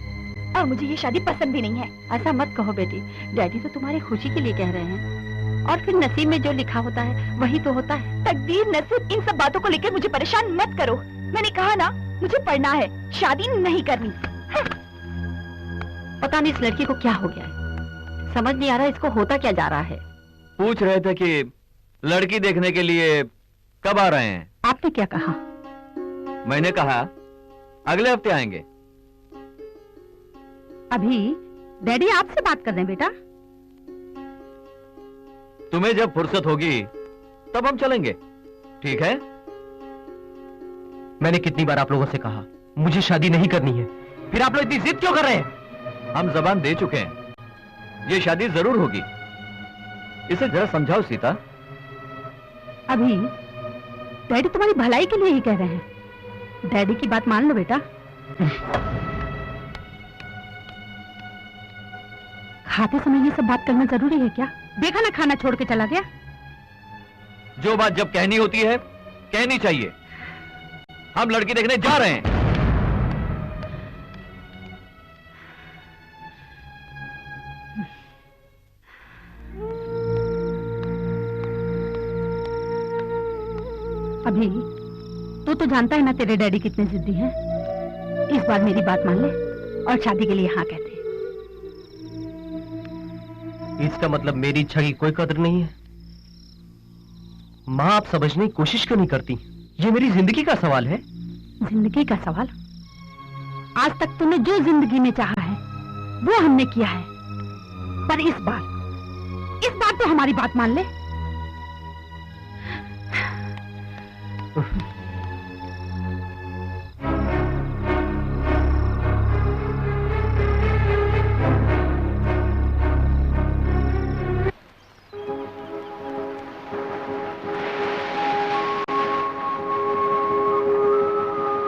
S4: और मुझे ये शादी पसंद भी नहीं है।
S6: ऐसा मत कहो बेटी, डैडी तो तुम्हारी खुशी के लिए कह रहे हैं, और फिर नसीब में जो लिखा होता है वही तो होता है।
S4: तकदीर, नसीब, इन सब बातों को लेकर मुझे परेशान मत करो। मैंने कहा ना, मुझे पढ़ना है, शादी नहीं करनी।
S6: पता नहीं इस लड़की को क्या हो गया है, समझ नहीं आ रहा इसको होता क्या जा रहा है।
S1: पूछ रहे थे कि लड़की देखने के लिए कब आ रहे हैं।
S6: आपने क्या कहा?
S1: मैंने कहा अगले हफ्ते आएंगे।
S6: अभी डैडी आपसे बात कर रहे हैं बेटा।
S1: तुम्हें जब फुर्सत होगी तब हम चलेंगे, ठीक है?
S3: मैंने कितनी बार आप लोगों से कहा मुझे शादी नहीं करनी है, फिर आप लोग इतनी जिद क्यों कर रहे हैं?
S1: हम जबान दे चुके हैं, ये शादी जरूर होगी। इसे जरा समझाओ सीता।
S6: अभी डैडी तुम्हारी भलाई के लिए ही कह रहे हैं, डैडी की बात मान लो बेटा। खाते समय ये सब बात करना जरूरी है क्या? देखा ना खाना छोड़ के चला गया।
S1: जो बात जब कहनी होती है कहनी चाहिए। हम लड़की देखने जा रहे हैं।
S6: अभी तू तो जानता है ना तेरे डैडी कितने जिद्दी हैं। इस बार मेरी बात मान ले और शादी के लिए हाँ कहते।
S3: इसका मतलब मेरी इच्छा की कोई कदर नहीं है? माँ, आप समझने की कोशिश क्यों नहीं करती? ये मेरी जिंदगी का सवाल है।
S6: जिंदगी का सवाल? आज तक तूने जो जिंदगी में चाहा है वो हमने किया है, पर इस बार तो हमारी बात मान ले।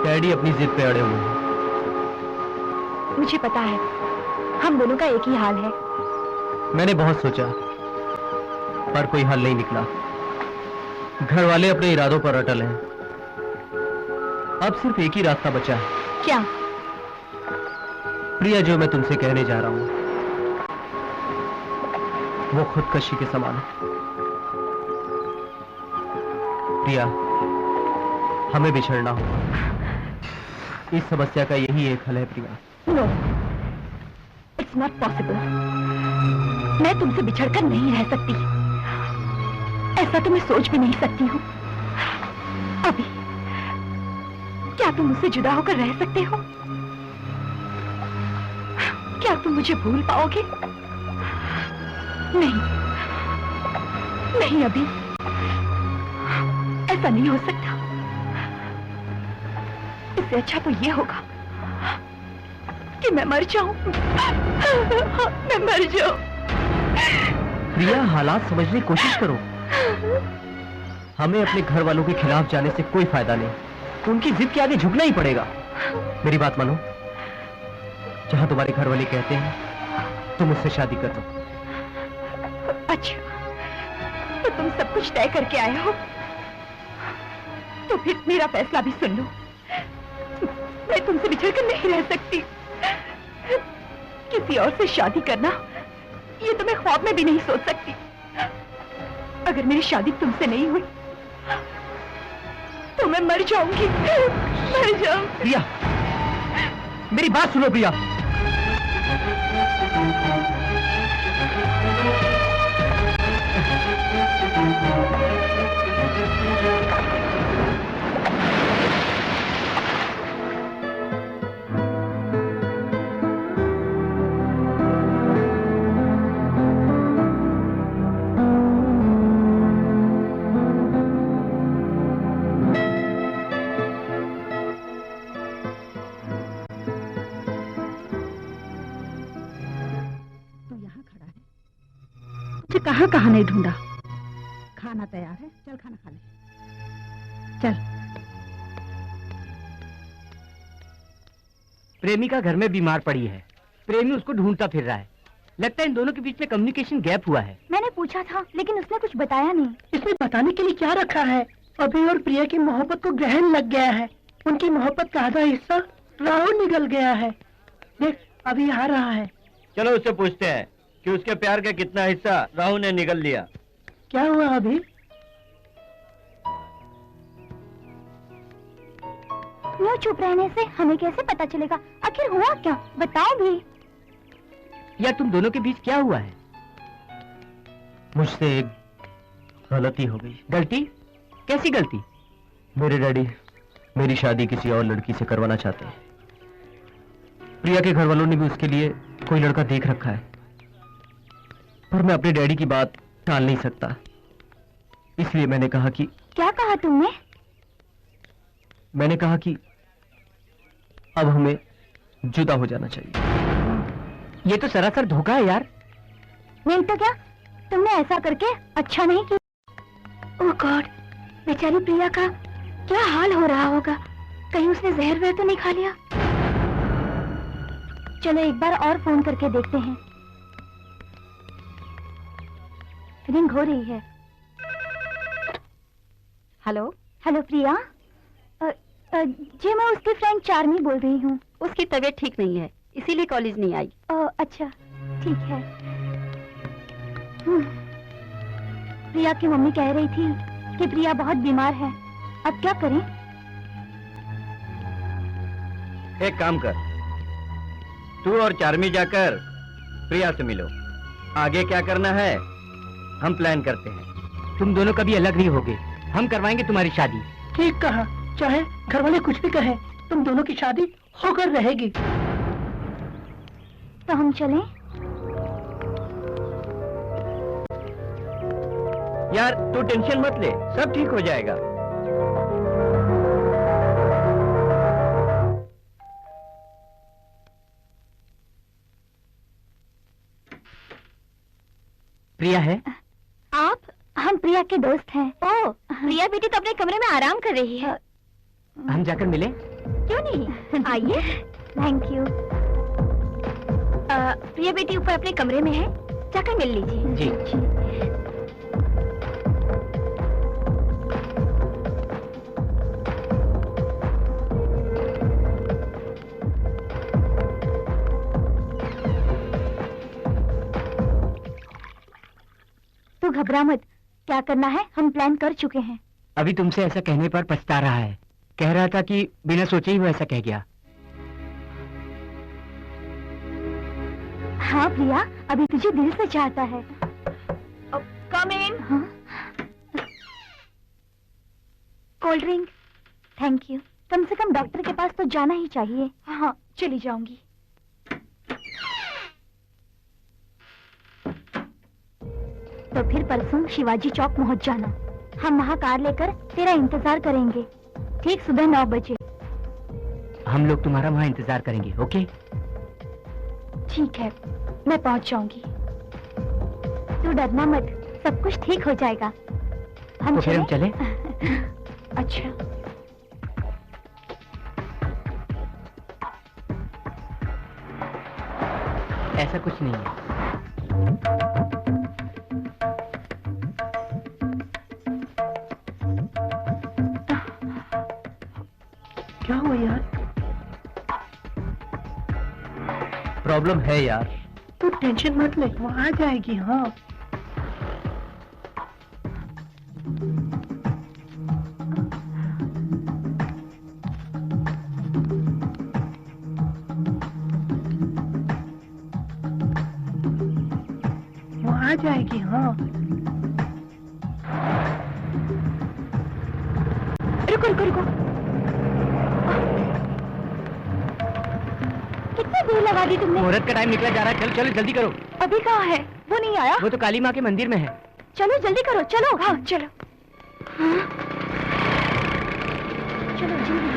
S3: डैडी अपनी जिद पे अड़े हुए हैं।
S4: मुझे पता है, हम दोनों का एक ही हाल है।
S3: मैंने बहुत सोचा पर कोई हल नहीं निकला। घर वाले अपने इरादों पर अटल हैं। अब सिर्फ एक ही रास्ता बचा है।
S4: क्या?
S3: प्रिया, जो मैं तुमसे कहने जा रहा हूं वो खुदकशी के समान है। प्रिया, हमें बिछड़ना होगा। इस समस्या का यही एक हल है Priya.
S4: No, it's not possible. मैं तुमसे बिछड़कर नहीं रह सकती, ऐसा तो मैं सोच भी नहीं सकती हूँ। अभी क्या तुम मुझसे जुदा होकर रह सकते हो? क्या तुम मुझे भूल पाओगे? नहीं नहीं, अभी ऐसा नहीं हो सकता। इससे अच्छा तो ये होगा कि मैं मर जाऊं। मैं मर जाऊं।
S3: प्रिया, हालात समझने की कोशिश करो। हमें अपने घर वालों के खिलाफ जाने से कोई फायदा नहीं। उनकी जिद के आगे झुकना ही पड़ेगा। मेरी बात मानो, जहां तुम्हारे घर वाले कहते हैं तुम मुझसे शादी कर दो।
S4: अच्छा, तो तुम सब कुछ तय करके आए हो, तो फिर मेरा फैसला भी सुन लो। मैं तुमसे बिछड़कर नहीं रह सकती। किसी और से शादी करना, ये तो मैं ख्वाब में भी नहीं सोच सकती। अगर मेरी शादी तुमसे नहीं हुई तो मैं मर जाऊंगी। मर जाऊंगी।
S3: प्रिया, मेरी बात सुनो प्रिया।
S6: कहाँ कहाँ नहीं ढूंढा। खाना तैयार है, चल खाना खा ले। चल।
S2: प्रेमिका घर में बीमार पड़ी है, प्रेमी उसको ढूंढता फिर रहा है। लगता है इन दोनों के बीच में कम्युनिकेशन गैप हुआ है।
S4: मैंने पूछा था लेकिन उसने कुछ बताया नहीं।
S5: इसमें बताने के लिए क्या रखा है? अभी और प्रिया की मोहब्बत को ग्रहण लग गया है। उनकी मोहब्बत का आधा हिस्सा राहुल निकल गया है। देख, अभी आ रहा है।
S2: चलो उससे पूछते हैं कि उसके प्यार का कितना हिस्सा राहु ने निगल लिया।
S5: क्या हुआ अभी?
S4: यूं चुप रहने से हमें कैसे पता चलेगा आखिर हुआ क्या, बताओ भी।
S3: यार तुम दोनों के बीच क्या हुआ है? मुझसे एक गलती हो गई। गलती? कैसी गलती? मेरे डैडी मेरी शादी किसी और लड़की से करवाना चाहते हैं। प्रिया के घर वालों ने भी उसके लिए कोई लड़का देख रखा है, पर मैं अपने डैडी की बात टाल नहीं सकता। इसलिए मैंने कहा कि
S4: क्या कहा तुमने?
S3: मैंने कहा कि अब हमें जुदा हो जाना चाहिए। ये तो सरासर धोखा है यार।
S4: नहीं तो क्या, तुमने ऐसा करके अच्छा नहीं किया। ओह गॉड, बेचारी प्रिया का क्या हाल हो रहा होगा। कहीं उसने जहर वहर तो नहीं खा लिया। चलो एक बार और फोन करके देखते हैं। रिंग हो रही है।
S6: हेलो।
S4: हेलो प्रिया, जी मैं उसकी फ्रेंड चार्मी बोल रही हूँ।
S6: उसकी तबीयत ठीक नहीं है, इसीलिए कॉलेज नहीं आई।
S4: अच्छा ठीक है। प्रिया की मम्मी कह रही थी कि प्रिया बहुत बीमार है, अब क्या करें?
S2: एक काम कर, तू और चार्मी जाकर प्रिया से मिलो। आगे क्या करना है हम प्लान करते हैं।
S3: तुम दोनों कभी अलग नहीं होगे, हम करवाएंगे तुम्हारी शादी।
S5: ठीक कहा, चाहे घर वाले कुछ भी कहें, तुम दोनों की शादी होकर रहेगी।
S4: तो हम चलें?
S2: यार तू टेंशन मत ले, सब ठीक हो जाएगा।
S3: प्रिया है?
S4: आप? हम प्रिया के दोस्त हैं। ओह, प्रिया बेटी तो अपने कमरे में आराम कर रही है।
S3: हम जाकर मिले?
S4: क्यों नहीं, आइए। Thank you. प्रिया बेटी ऊपर अपने कमरे में है, जाकर मिल लीजिए।
S3: जी।
S4: तू घबरा मत, क्या करना है हम प्लान कर चुके हैं।
S3: अभी तुमसे ऐसा कहने पर पछता रहा है। कह रहा था कि बिना सोचे ही वो ऐसा कह गया।
S4: हाँ प्रिया, अभी तुझे दिल से चाहता है। Come in. हाँ? Cold drink. Thank you. कम से कम डॉक्टर के पास तो जाना ही चाहिए। हाँ चली जाऊंगी। तो फिर परसों शिवाजी चौक पहुंच जाना। हम वहाँ कार लेकर तेरा इंतजार करेंगे, ठीक सुबह 9 बजे।
S3: हम लोग तुम्हारा वहाँ इंतजार करेंगे, ओके?
S4: ठीक है, मैं पहुंच जाऊंगी। तू डरना मत, सब कुछ ठीक हो जाएगा।
S3: तो फिर हम चले?
S4: अच्छा।
S3: ऐसा कुछ नहीं है।
S5: क्या हुआ यार?
S3: प्रॉब्लम है यार।
S5: तू टेंशन मत ले, वो आ जाएगी। हाँ वो आ जाएगी। हाँ
S4: रुको रुको रुको, कितनी देर लगा दी तुमने?
S3: मुहूर्त का टाइम निकला जा रहा है, चलो चलो जल्दी करो।
S4: अभी कहाँ है? वो नहीं आया?
S3: वो तो काली माँ के मंदिर में है।
S4: चलो जल्दी करो, चलो। हाँ चलो। हाँ? चलो जल्दी।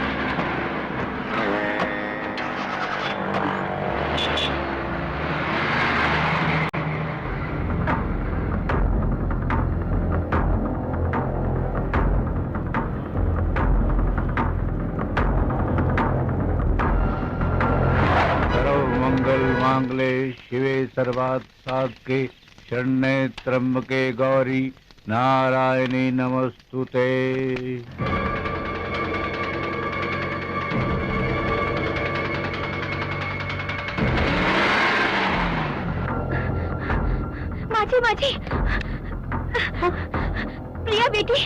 S8: मंगल मांगले शिवे सर्वार्थ साधके शरण्ये त्र्यंबके गौरी नारायणी नमस्तुते।
S4: माझी माझी प्रिया बेटी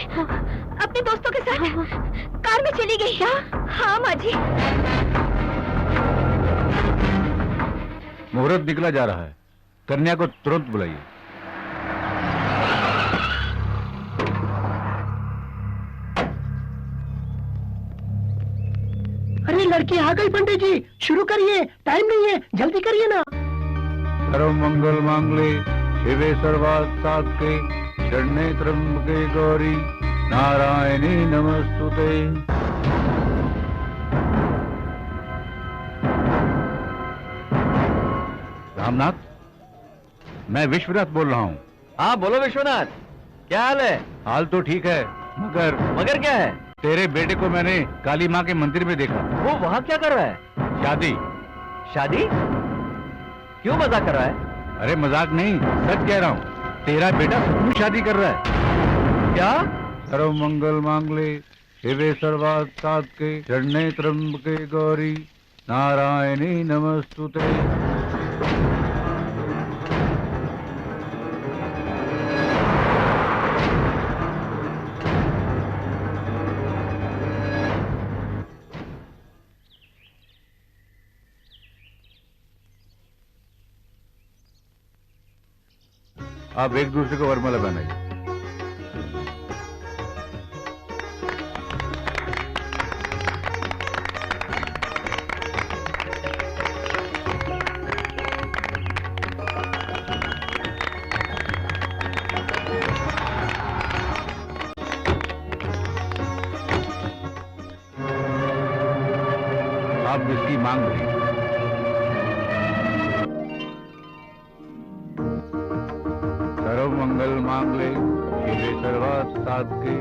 S4: अपने दोस्तों के साथ कार में चली गई। हाँ माझी।
S8: मुहूर्त निकला जा रहा है, कन्या को तुरंत बुलाइए।
S5: अरे लड़की आ गई पंडित जी, शुरू करिए, टाइम नहीं है, जल्दी करिए ना।
S8: सर्व मंगल मांगले शिवे सर्वार्थ साधके शरण्ये त्र्यंबके गौरी नारायणी नमस्तुते। रामनाथ, मैं विश्वनाथ बोल रहा हूँ।
S2: हाँ बोलो विश्वनाथ, क्या हाल है?
S8: हाल तो ठीक है,
S2: मगर क्या है?
S8: तेरे बेटे को मैंने काली माँ के मंदिर में देखा।
S2: वो वहाँ क्या कर रहा है?
S8: शादी।
S2: शादी? क्यों मजाक कर रहा है?
S8: अरे मजाक नहीं, सच कह रहा हूँ, तेरा बेटा सचमुच शादी कर रहा है।
S2: क्या?
S8: सर्व मंगल मांगले शिवे सर्वार्थ साधके शरण्ये त्र्यंबके गौरी नारायणी नमस्तुते। आप एक दूसरे को वरमाला पहनाइए। आप जिसकी मांग रही सर्व मंगल मांगले शिवे सर्वार्थ साधके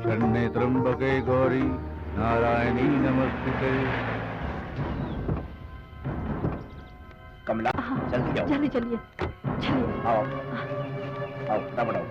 S8: शरण्ये त्र्यंबके गौरी नारायणी नमस्तुते।
S2: कमला जल्दी जाओ।
S6: चलिए चलिए चलिए।
S2: आओ आओ, ना बढ़ाओ।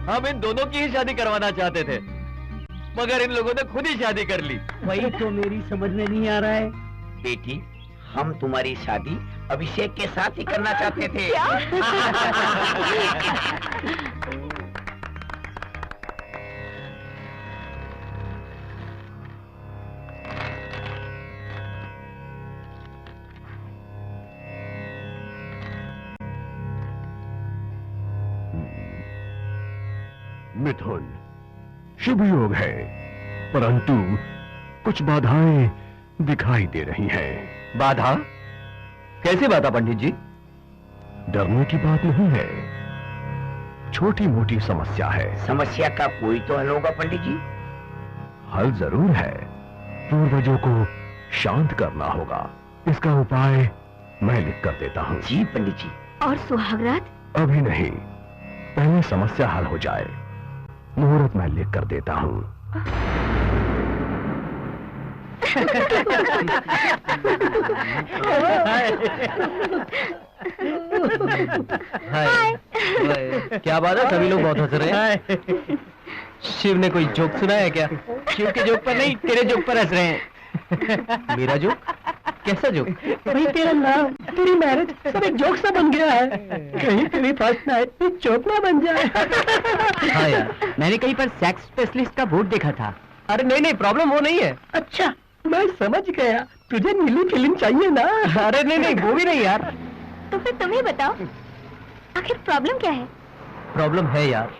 S2: हम इन दोनों की ही शादी करवाना चाहते थे, मगर इन लोगों ने खुद ही शादी कर ली।
S5: वही तो मेरी समझ में नहीं आ रहा है।
S9: बेटी, हम तुम्हारी शादी अभिषेक के साथ ही करना चाहते थे।
S7: मिथुन, शुभ योग है, परंतु कुछ बाधाएं दिखाई दे रही हैं।
S2: बाधा? कैसी बाधा पंडित जी?
S7: डरने की बात नहीं है, छोटी मोटी समस्या है।
S9: समस्या का कोई तो हल होगा पंडित जी।
S7: हल जरूर है, पूर्वजों को शांत करना होगा। इसका उपाय मैं लिख कर देता हूँ।
S9: जी पंडित जी।
S4: और सुहागरात?
S7: अभी नहीं, पहले समस्या हल हो जाए। मुहूर्त मैं लिख कर देता हूँ।
S3: हाय। क्या बात है, सभी लोग बहुत हंस रहे हैं। शिव ने कोई जोक सुना है क्या?
S2: शिव के जोक पर नहीं, तेरे जोक पर हंस रहे हैं।
S3: मेरा जोक? कैसा जोक?
S5: भाई तेरा नाम, तेरी मैरिज सब एक जोक सा बन गया है। कहीं तेरी फर्स्ट नाइट एक जोक ना बन जाए।
S3: हाँ यार, मैंने कहीं पर सेक्स स्पेशलिस्ट का बोर्ड देखा था। अरे नहीं नहीं, प्रॉब्लम वो नहीं है।
S5: अच्छा, मैं समझ गया, तुझे नीली फिल्म चाहिए ना।
S3: अरे नहीं नहीं, वो भी नहीं यार।
S4: तो फिर तुम ही बताओ, आखिर प्रॉब्लम क्या है?
S3: प्रॉब्लम है यार,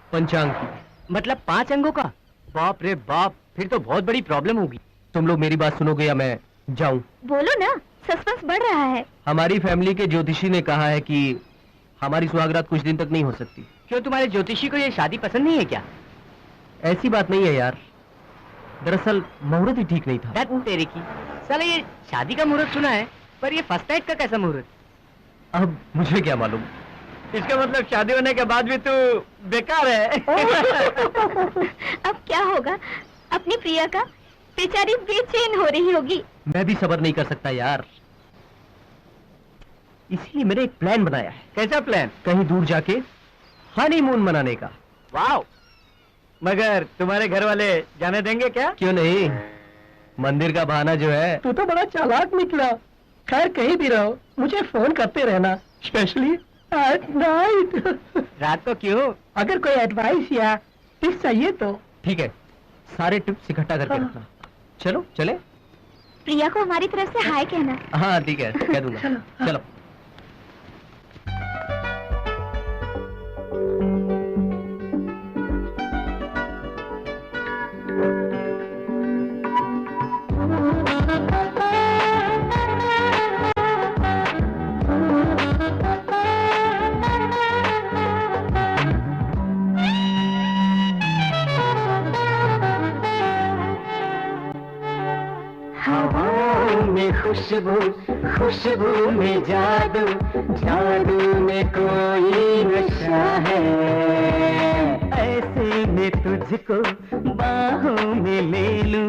S3: पंचांग की।
S2: मतलब 5 अंगों का? बाप रे बाप, फिर तो बहुत बड़ी प्रॉब्लम होगी।
S3: तुम लोग मेरी बात सुनोगे या मैं जाऊं?
S4: बोलो ना, सस्पेंस बढ़ रहा है।
S3: हमारी फैमिली के ज्योतिषी ने कहा है कि हमारी सुहागरात कुछ दिन तक नहीं हो सकती।
S2: क्यों, तुम्हारे ज्योतिषी को ये शादी पसंद नहीं है क्या?
S3: ऐसी बात नहीं है यार, दरअसल मुहूर्त ही ठीक नहीं था।
S2: धत तेरे की, साला ये शादी का मुहूर्त सुना है, पर ये फर्स्ट नाइट का कैसा मुहूर्त?
S3: अब मुझे क्या मालूम,
S2: इसका मतलब शादी होने के बाद भी तू बेकार है।
S4: अब क्या होगा? अपनी प्रिया का बेचारी बेचैन हो रही होगी।
S3: मैं भी सब्र नहीं कर सकता यार, इसीलिए मैंने एक प्लान बनाया है।
S2: कैसा प्लान?
S3: कहीं दूर जाके हनीमून मनाने का।
S2: वाओ! मगर तुम्हारे घर वाले जाने देंगे क्या?
S3: क्यों नहीं, मंदिर का बहाना जो है।
S5: तू तो बड़ा चालाक निकला। खैर कहीं भी रहो, मुझे फोन करते रहना, स्पेशली एट नाइट।
S2: रात को क्यों?
S5: अगर कोई एडवाइस या टिप्स चाहिए तो।
S3: ठीक है, सारे टिप्स इकट्ठा करके
S5: हाँ।
S3: रखना। चलो चले।
S4: प्रिया को हमारी तरफ से हाय कहना।
S3: हाँ ठीक है, कह दूंगा।
S5: चलो, हाँ।
S3: चलो।
S5: हवाओं में खुशबू, खुशबू में जादू, जादू में कोई नशा है। ऐसे में तुझको बाहों में ले लूं,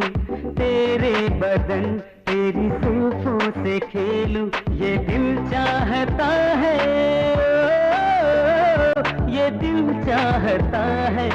S5: तेरे बदन तेरी जुल्फों से खेलूं, ये दिल चाहता है, ये दिल चाहता है।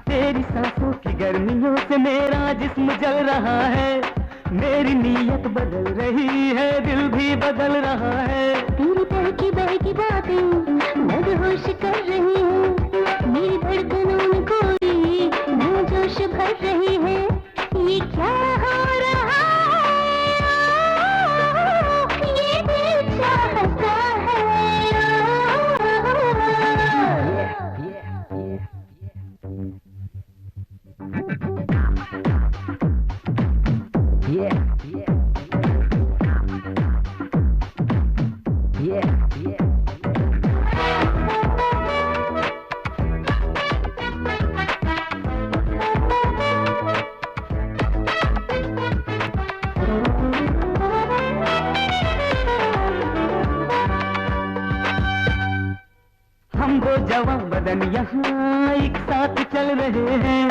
S5: तेरी सांसों की गर्मियों से मेरा जिस्म जल रहा है, मेरी नीयत बदल रही है, दिल भी बदल रहा है। तेरी बहकी बातें मदहोश कर रही है, मेरी धड़कनों में कोई जोश भर रही है। ये क्या हो रहा है, ये दिल चाहता है। हम वो जवां बदन यहाँ एक साथ चल रहे हैं,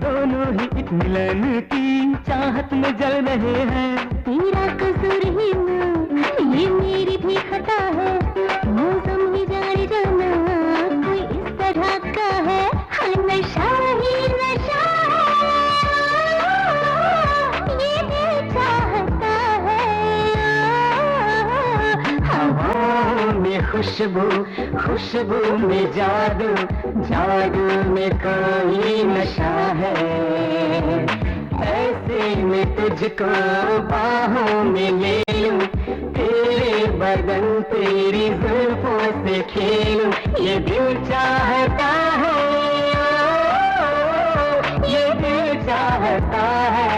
S5: दोनों ही एक मिलन की चाहत में जल रहे हैं। तेरा कसूर ही ना, ये मेरी भी खता है, मौसम ही जाने जाना कोई इस तरह का है। हाँ, नशा ही नशा है, ये दिल चाहता है। हवाओं में खुशबू, खुशबू में जादू, जादू में कोई नशा है। ऐसे में तुझको बाहों में ले लूं, तेरे बदन तेरी जुल्फों से खेलूं, ये दिल चाहता है, ये दिल चाहता है।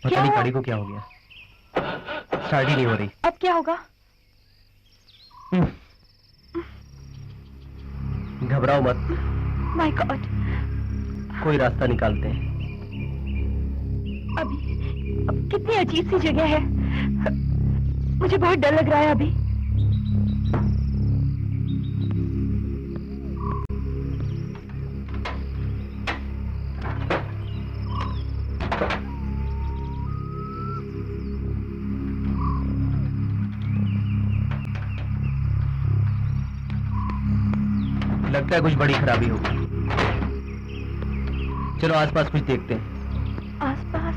S3: पता नहीं गाड़ी को क्या हो गया, स्टार्ट ही नहीं हो रही।
S4: अब क्या होगा?
S3: घबराओ मत,
S4: माय गॉड,
S3: कोई रास्ता निकालते हैं।
S4: अब कितनी अजीब सी जगह है, मुझे बहुत डर लग रहा है अभी।
S3: लगता है कुछ बड़ी खराबी होगी। चलो आसपास कुछ देखते हैं।
S4: आसपास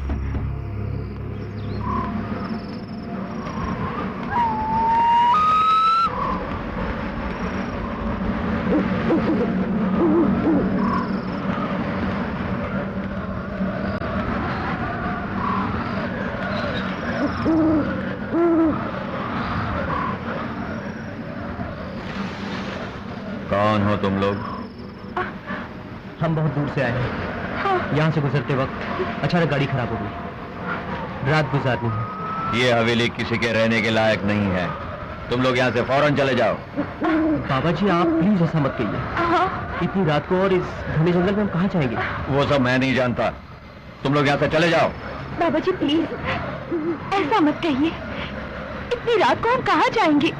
S1: कौन हो तुम लोग?
S3: हम बहुत दूर से आए हैं। यहाँ से गुजरते वक्त अचानक गाड़ी खराब हो गई। रात गुजारनी है।
S1: ये हवेली किसी के रहने के लायक नहीं है। तुम लोग यहाँ से फौरन चले जाओ।
S3: बाबा जी आप प्लीज ऐसा मत कहिए। इतनी रात को और इस घने जंगल में हम कहाँ जाएंगे?
S1: वो सब मैं नहीं जानता। तुम लोग यहाँ से चले जाओ।
S4: बाबा जी प्लीज ऐसा मत कहिए। इतनी रात को हम कहाँ जाएंगे?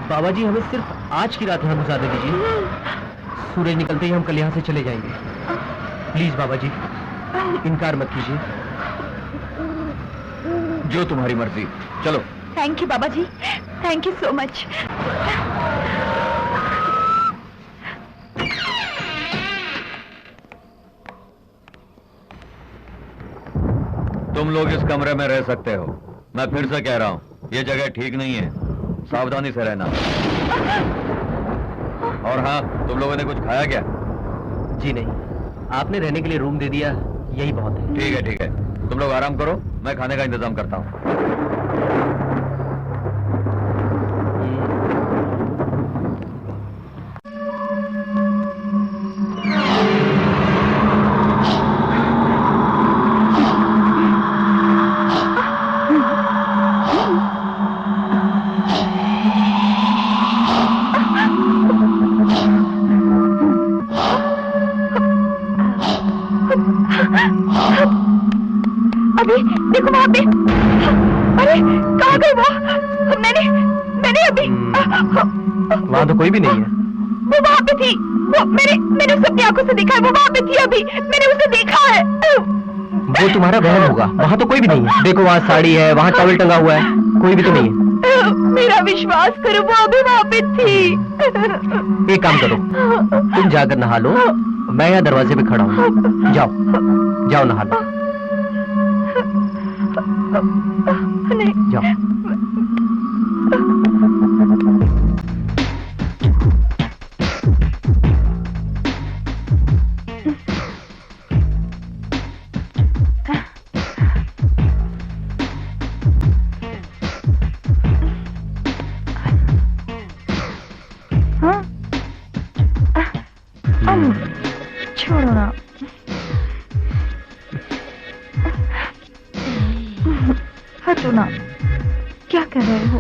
S3: बाबा जी हमें सिर्फ आज की रात यहाँ गुजारने दीजिए। सूरज निकलते ही हम कल यहाँ से चले जाएंगे। प्लीज बाबा जी इनकार मत कीजिए।
S1: जो तुम्हारी मर्जी। चलो।
S4: थैंक यू बाबा जी, थैंक यू सो मच।
S1: तुम लोग इस कमरे में रह सकते हो। मैं फिर से कह रहा हूँ ये जगह ठीक नहीं है। सावधानी से रहना। और हाँ, तुम लोगों ने कुछ खाया क्या?
S3: जी नहीं, आपने रहने के लिए रूम दे दिया, यही बहुत है।
S1: ठीक है ठीक है, तुम लोग आराम करो, मैं खाने का इंतजाम करता हूँ।
S4: अभी देखो वहाँ पे। अरे कहाँ गई वो? मैंने अभी
S3: वहाँ तो कोई भी नहीं है।
S4: वो वहाँ पे थी। वो मैंने उसे अपनी आंखों से देखा है। वो वहाँ पे थी अभी, मैंने उसे देखा है।
S3: वो तुम्हारा वहम होगा, वहाँ तो कोई भी नहीं है। देखो वहाँ साड़ी है, वहाँ टॉवल टंगा हुआ है, कोई भी तो नहीं है।
S4: मेरा विश्वास करो, वो अभी वहाँ पे थी।
S3: एक काम करो, तुम जाकर नहा लो, मैं यहाँ दरवाजे पे खड़ा हूँ। जाओ जाओ नहा लो।
S4: नहीं
S3: जाओ।
S4: छोड़ो ना। हटो ना, क्या कर रहे हो?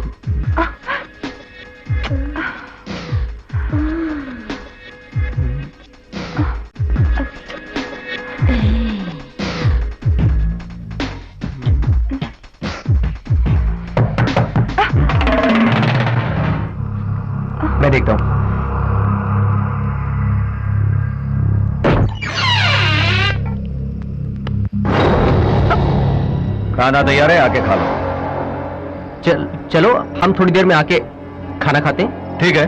S3: मैं देखता हूँ।
S1: खाना तैयार है, आके खा लो।
S3: चलो हम थोड़ी देर में आके खाना खाते हैं।
S1: ठीक है,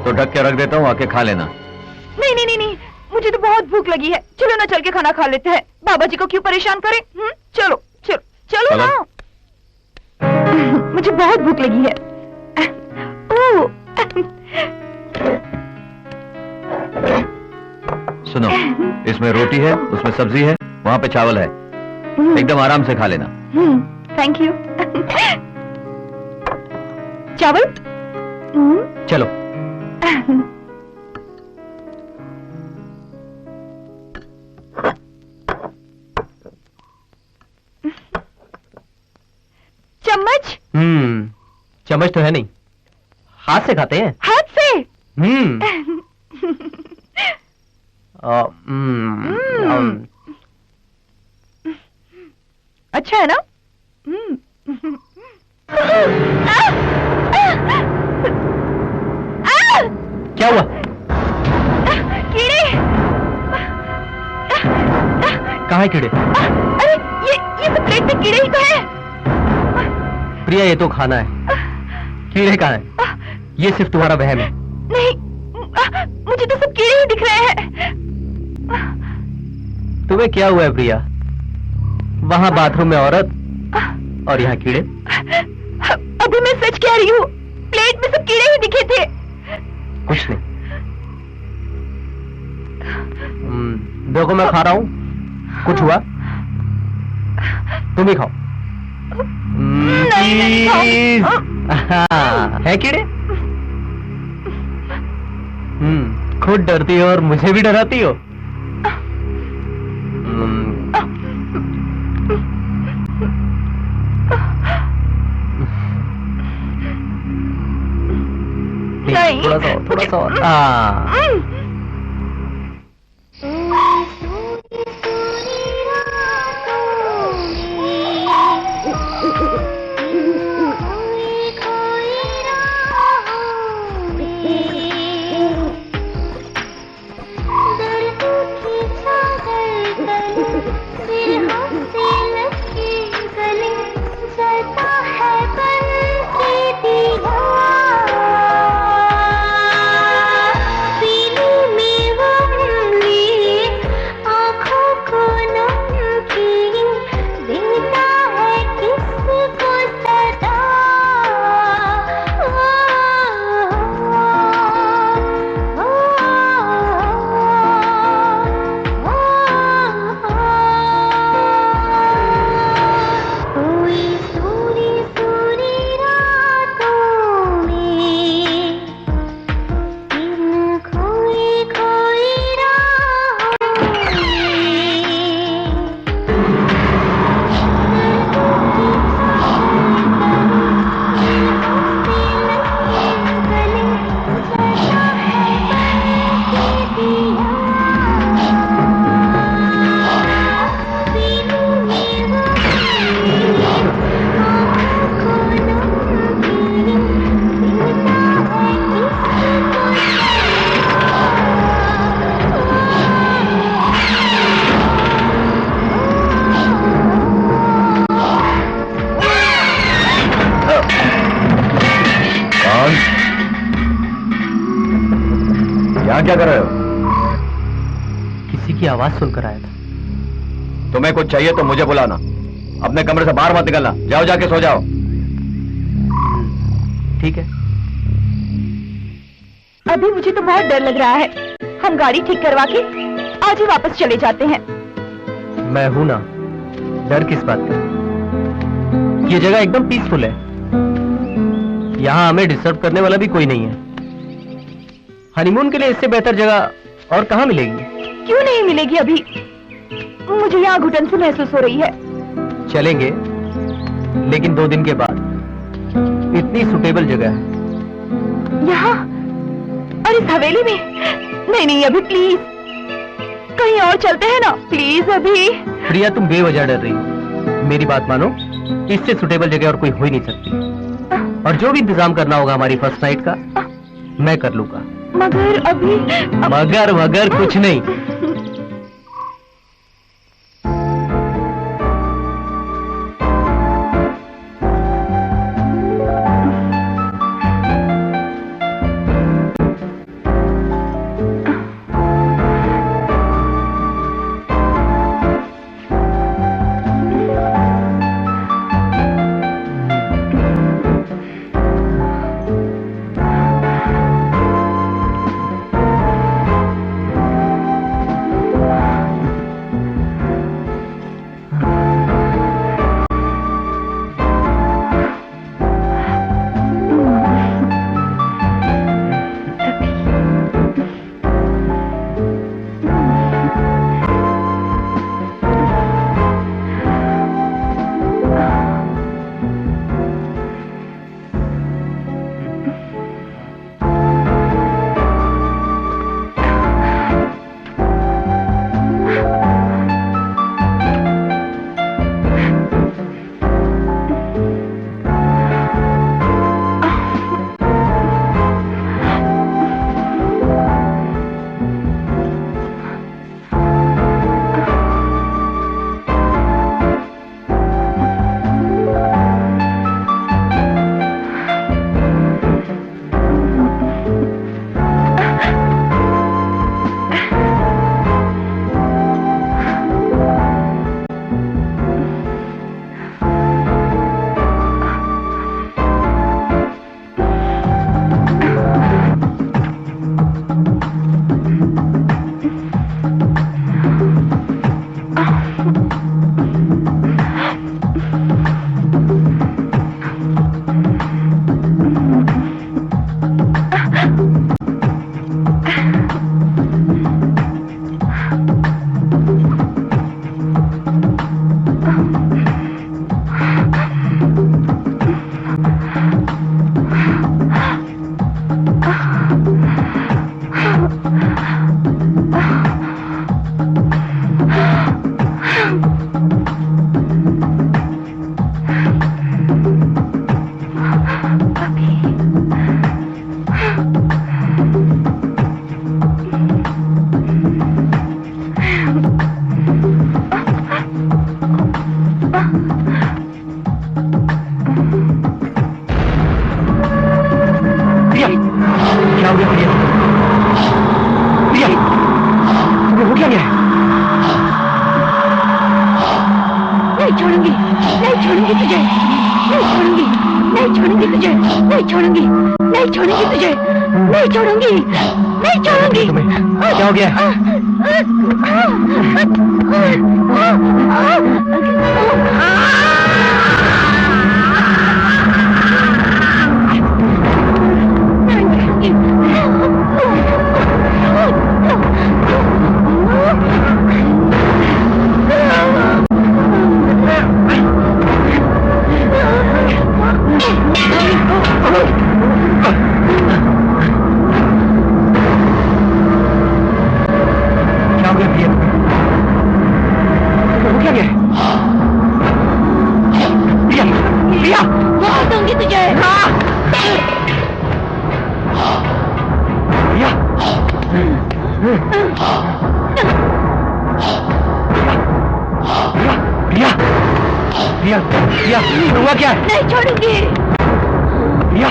S1: तो ढक के रख देता हूँ, आके खा लेना।
S4: नहीं, मुझे तो बहुत भूख लगी है। चलो ना, चल के खाना खा लेते हैं। बाबा जी को क्यों परेशान करें? चलो चलो चलो ना। मुझे बहुत भूख लगी है।
S1: सुनो, इसमें रोटी है, उसमें सब्जी है, वहाँ पे चावल है। एकदम आराम से खा लेना।
S4: Thank you. चावल?
S3: चलो।
S4: चम्मच?
S3: चम्मच तो है नहीं, हाथ से खाते हैं।
S4: हाथ से? अच्छा है ना?
S3: क्या हुआ?
S4: कीड़े।
S3: कहाँ है कीड़े?
S4: अरे ये तो प्लेट में कीड़े ही तो है।
S3: प्रिया ये तो खाना है, कीड़े कहाँ है? ये सिर्फ तुम्हारा वहम है।
S4: नहीं, मुझे तो सब कीड़े ही दिख रहे हैं।
S3: तुम्हें क्या हुआ है प्रिया? वहाँ बाथरूम में औरत और यहाँ कीड़े।
S4: अभी मैं सच कह रही हूँ, प्लेट में सब कीड़े ही दिखे थे।
S3: कुछ नहीं। देखो मैं खा रहा हूँ, कुछ हुआ? तुम ही खाओ। प्लीज। है कीड़े? खुद डरती हो और मुझे भी डराती हो।
S4: नहीं।
S3: थोड़ा सा और। हाँ।
S1: यहाँ क्या कर रहे हो?
S3: किसी की आवाज सुनकर आया था।
S1: तुम्हें कुछ चाहिए तो मुझे बुलाना, अपने कमरे से बाहर मत निकलना। जाओ, जाके सो जाओ।
S3: ठीक है।
S4: अभी मुझे तो बहुत डर लग रहा है। हम गाड़ी ठीक करवा के आज ही वापस चले जाते हैं।
S3: मैं हूं ना, डर किस बात का? ये जगह एकदम पीसफुल है। यहाँ हमें डिस्टर्ब करने वाला भी कोई नहीं है। हनीमून के लिए इससे बेहतर जगह और कहाँ मिलेगी?
S4: क्यों नहीं मिलेगी? अभी मुझे यहाँ घुटन से महसूस हो रही है।
S3: चलेंगे, लेकिन 2 दिन के बाद। इतनी सुटेबल जगह है
S4: यहाँ और इस हवेली में। नहीं नहीं, अभी प्लीज कहीं और चलते हैं ना, प्लीज अभी।
S3: प्रिया, तुम बेवजह डर रही हो। मेरी बात मानो, इससे सुटेबल जगह और कोई हो ही नहीं सकती। और जो भी इंतजाम करना होगा हमारी फर्स्ट नाइट का, मैं कर लूंगा।
S4: मगर अभी
S3: मगर कुछ नहीं।
S4: नहीं छोड़ूंगी, नहीं छोड़ूंगी तुझे, नहीं छोड़ूंगी, नहीं छोड़ूंगी तुझे, नहीं छोड़ूंगी, नहीं छोड़ूंगी तुझे, नहीं छोड़ूंगी, नहीं छोड़ूंगी।
S3: क्या हो गया?
S4: हुआ क्या? नहीं छोड़ूंगी।
S3: प्रिया,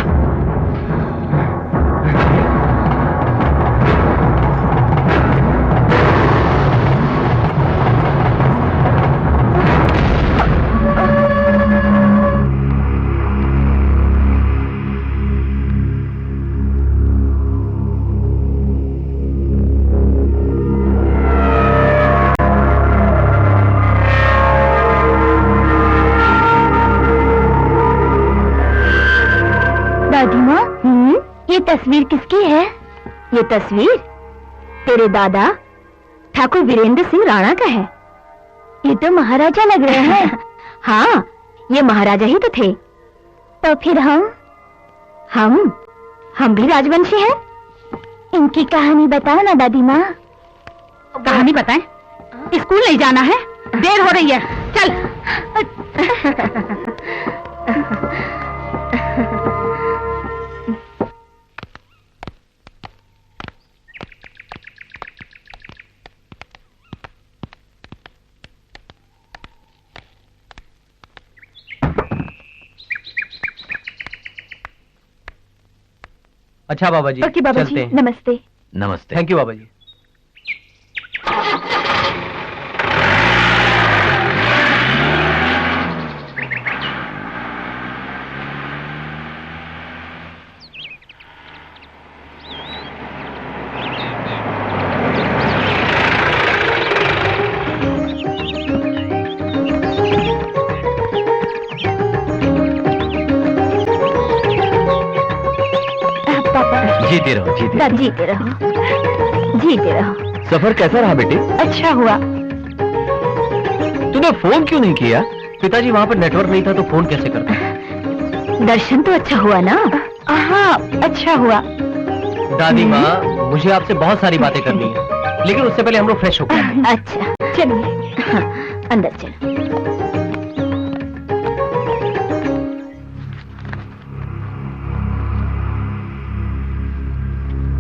S4: दादी माँ, ये तस्वीर किसकी है? ये तस्वीर तेरे दादा ठाकुर वीरेंद्र सिंह राणा का है। ये तो महाराजा लग रहे हैं। हाँ, ये महाराजा ही तो थे। तो फिर हम भी राजवंशी हैं। इनकी कहानी बताओ ना दादी माँ।
S6: कहानी बताएं? स्कूल नहीं जाना है, देर हो रही है, चल।
S3: अच्छा बाबा जी,
S4: ओके बाबा
S3: चलते
S4: जी,
S3: हैं।
S4: नमस्ते।
S1: नमस्ते।
S3: थैंक यू बाबा जी।
S1: जीते रहो, जीते
S4: दादी जीते रहो, जीते रहो।
S1: सफर कैसा रहा बेटे?
S4: अच्छा हुआ।
S1: तूने फोन क्यों नहीं किया?
S3: पिताजी वहाँ पर नेटवर्क नहीं था तो फोन कैसे करता?
S4: दर्शन तो अच्छा हुआ ना? हाँ, अच्छा हुआ।
S3: दादी माँ, मुझे आपसे बहुत सारी बातें करनी है, लेकिन उससे पहले हम लोग फ्रेश होकर आएं।
S4: अच्छा, चलिए। हाँ, अंदर चलो।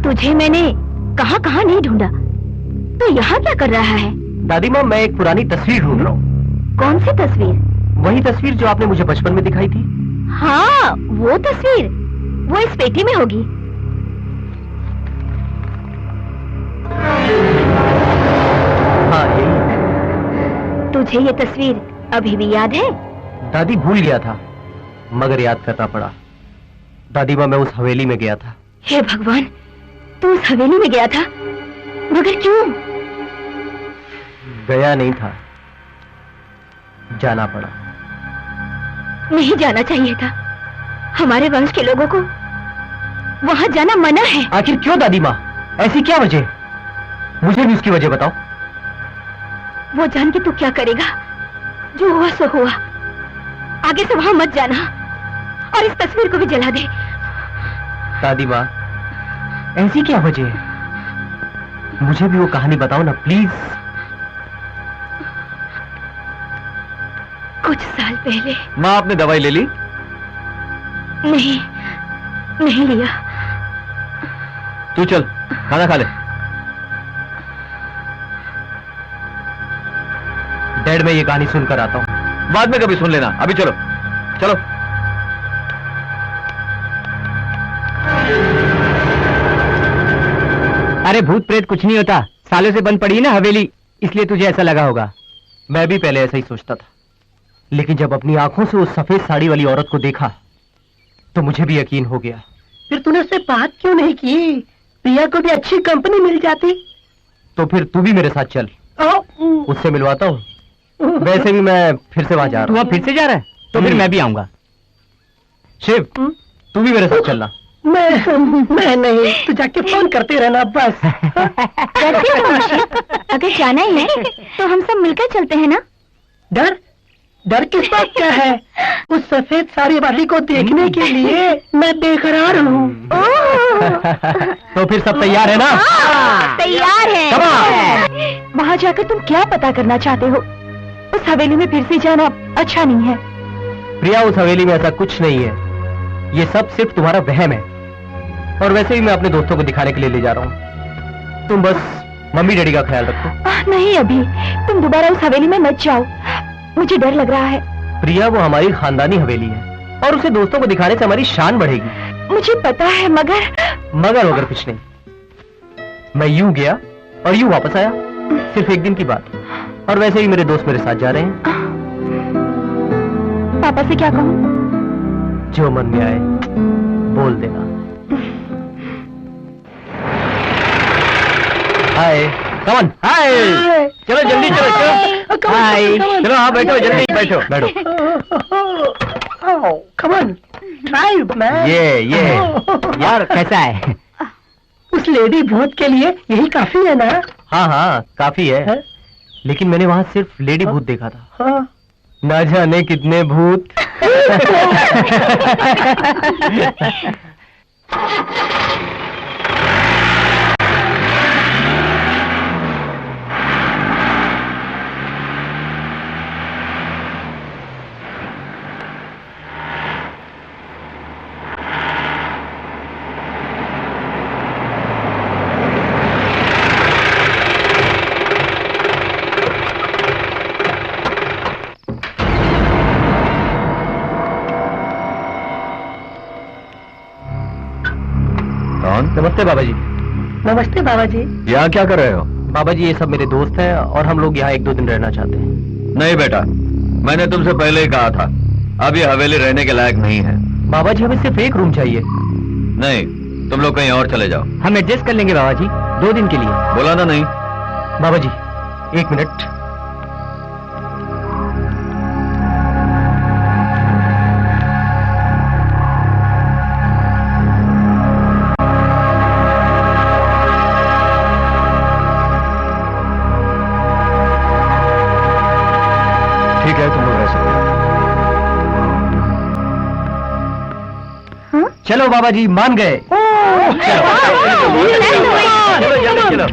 S4: तुझे मैंने कहाँ कहाँ नहीं ढूंढा, तो यहाँ क्या कर रहा है?
S3: दादी माँ, मैं एक पुरानी तस्वीर ढूंढ रहा हूँ।
S4: कौन सी तस्वीर?
S3: वही तस्वीर जो आपने मुझे बचपन में दिखाई थी।
S4: हाँ, वो तस्वीर, वो इस पेटी में होगी।
S3: हाँ, यही।
S4: तुझे ये तस्वीर अभी भी याद है?
S3: दादी, भूल गया था, मगर याद करना पड़ा। दादी माँ, मैं उस हवेली में गया था।
S4: हे भगवान, तू उस हवेली में गया था, मगर क्यों?
S3: गया नहीं था, जाना पड़ा।
S4: नहीं जाना चाहिए था। हमारे वंश के लोगों को वहां जाना मना है।
S3: आखिर क्यों दादी माँ? ऐसी क्या वजह? मुझे भी उसकी वजह बताओ।
S4: वो जान के तू क्या करेगा? जो हुआ सो हुआ। आगे से वहां मत जाना, और इस तस्वीर को भी जला दे।
S3: दादी माँ, ऐसी क्या वजह है? मुझे भी वो कहानी बताओ ना प्लीज।
S4: कुछ साल पहले।
S1: माँ, आपने दवाई ले ली?
S4: नहीं, नहीं लिया।
S1: तू चल, खाना खा ले।
S3: डैड, मैं ये कहानी सुनकर आता हूँ।
S1: बाद में कभी सुन लेना, अभी चलो चलो।
S2: अरे भूत प्रेत कुछ नहीं होता, सालों से बंद पड़ी है ना हवेली, इसलिए तुझे ऐसा लगा होगा।
S3: मैं भी पहले ऐसा ही सोचता था, लेकिन जब अपनी आंखों से उस सफेद साड़ी वाली औरत को देखा तो मुझे भी यकीन हो गया।
S5: फिर तूने उससे बात क्यों नहीं की? प्रिया को भी अच्छी कंपनी मिल जाती।
S3: तो फिर तू भी मेरे साथ चल, उससे मिलवाता हूँ। वैसे भी मैं फिर से वहां जा रहा हूँ।
S2: तू फिर से जा रहा है? तो फिर मैं भी आऊंगा।
S3: शिव, तू भी मेरे साथ चलना।
S5: मैं नहीं, तू जाके फोन करते रहना बस।
S4: करते रहो शिव। अगर जाना ही है तो हम सब मिलकर चलते हैं ना।
S5: डर किस बात का है? उस सफेद साड़ी वाली को देखने के लिए मैं बेकरार हूँ।
S3: तो फिर सब तैयार है ना?
S4: तैयार है। वहाँ जाकर तुम क्या पता करना चाहते हो? उस हवेली में फिर से जाना अच्छा नहीं है।
S3: प्रिया, उस हवेली में ऐसा कुछ नहीं है। ये सब सिर्फ तुम्हारा वहम है। और वैसे भी मैं अपने दोस्तों को दिखाने के लिए ले जा रहा हूँ। तुम बस मम्मी डैडी का ख्याल रखो।
S4: नहीं, अभी तुम दोबारा उस हवेली में मत जाओ, मुझे डर लग रहा है।
S3: प्रिया, वो हमारी खानदानी हवेली है और उसे दोस्तों को दिखाने से हमारी शान बढ़ेगी।
S4: मुझे पता है, मगर
S3: कुछ नहीं। मैं यूं गया और यूं वापस आया, सिर्फ एक दिन की बात। और वैसे ही मेरे दोस्त मेरे साथ जा रहे हैं।
S4: पापा से क्या कहूँ?
S3: जो मन में आए बोल देना। हाय, कमन, हाय। चलो जल्दी चलो। हाय, चलो हाँ बैठो, जल्दी बैठो।
S5: कमन, ड्राइव मैन।
S3: ये यार कैसा है?
S5: उस लेडी भूत के लिए यही काफी है ना?
S3: हाँ काफी है। लेकिन मैंने वहाँ सिर्फ लेडी भूत देखा था।
S5: हाँ।
S3: ना जाने कितने भूत। नमस्ते बाबा जी।
S5: नमस्ते बाबा जी।
S1: यहाँ क्या कर रहे हो?
S3: बाबा जी, ये सब मेरे दोस्त हैं और हम लोग यहाँ 1-2 दिन रहना चाहते हैं।
S1: नहीं बेटा, मैंने तुमसे पहले ही कहा था, अब ये हवेली रहने के लायक नहीं है।
S3: बाबा जी, हमें सिर्फ एक रूम चाहिए।
S1: नहीं, तुम लोग कहीं और चले जाओ।
S3: हम एडजस्ट कर लेंगे बाबा जी, 2 दिन के लिए।
S1: बोला ना नहीं।
S3: बाबा जी 1 मिनट।
S1: ठीक है, तुम लोग रह सकते हो।
S3: चलो बाबा जी, मान गए।
S1: चलो।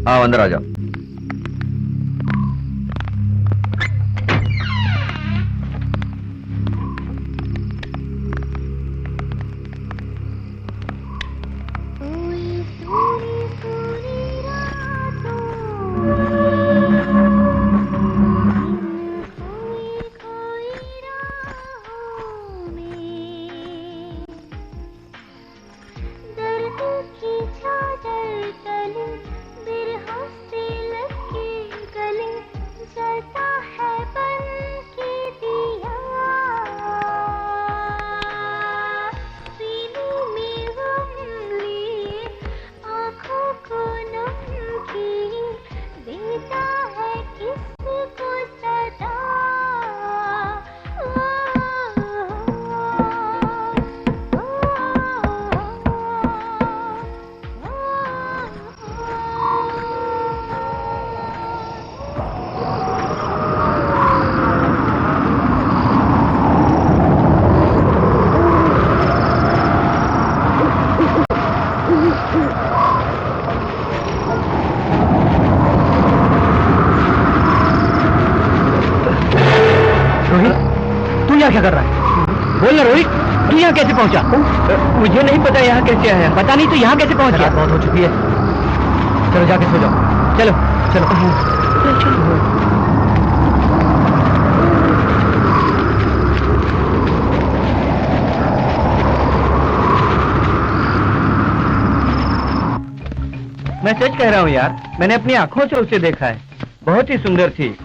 S1: आओ अंदर आ जाओ।
S3: क्या कर रहा है? बोल ना रोहित, तू यहाँ कैसे पहुंचा?
S2: मुझे नहीं पता यहाँ कैसे आया।
S3: पता नहीं, तो यहाँ कैसे पहुंच गया? बहुत हो चुकी है, चलो जाके सो जाओ। चलो चलो।
S2: कह रहा हूँ यार, मैंने अपनी आंखों से उसे देखा है। बहुत ही सुंदर थी,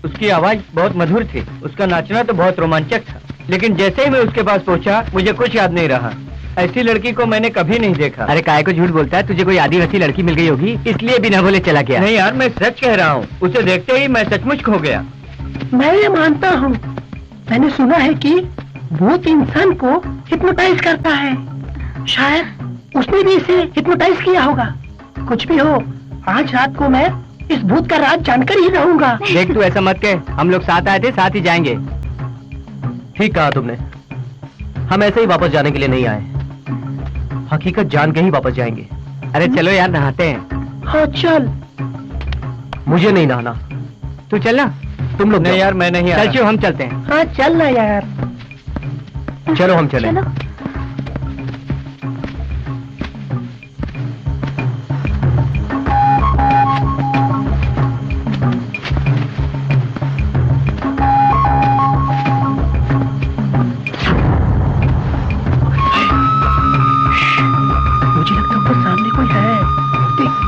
S2: उसकी आवाज बहुत मधुर थी, उसका नाचना तो बहुत रोमांचक था। लेकिन जैसे ही मैं उसके पास पहुंचा, मुझे कुछ याद नहीं रहा। ऐसी लड़की को मैंने कभी नहीं देखा।
S3: अरे काय को झूठ बोलता है, तुझे कोई आदिवासी लड़की मिल गई होगी इसलिए बिना बोले चला गया।
S2: नहीं यार, मैं सच कह रहा हूँ, उसे देखते ही मैं सचमुच खो गया।
S5: मैं ये मानता हूँ, मैंने सुना है कि भूत इंसान को हिप्नोटाइज करता है। शायद उसने भी इसे हिप्नोटाइज किया होगा। कुछ भी हो, आज रात को मैं इस भूत का राज जानकर ही रहूंगा।
S3: देख तू ऐसा मत कह, हम लोग साथ आए थे, साथ ही जाएंगे। ठीक कहा तुमने, हम ऐसे ही वापस जाने के लिए नहीं आए, हकीकत जान के ही वापस जाएंगे। अरे चलो यार, नहाते हैं।
S5: हाँ चल।
S3: मुझे नहीं नहाना, तू चल ना। तुम लोग
S2: नहीं
S3: जाओ।
S2: यार, मैं नहीं आ
S3: चल
S2: रहा।
S3: क्यों, हम चलते हैं।
S5: हाँ चल ना यार।
S3: चलो हम चलें।
S4: चलो।
S5: मुझे लगता है ऊपर सामने कोई है। देख।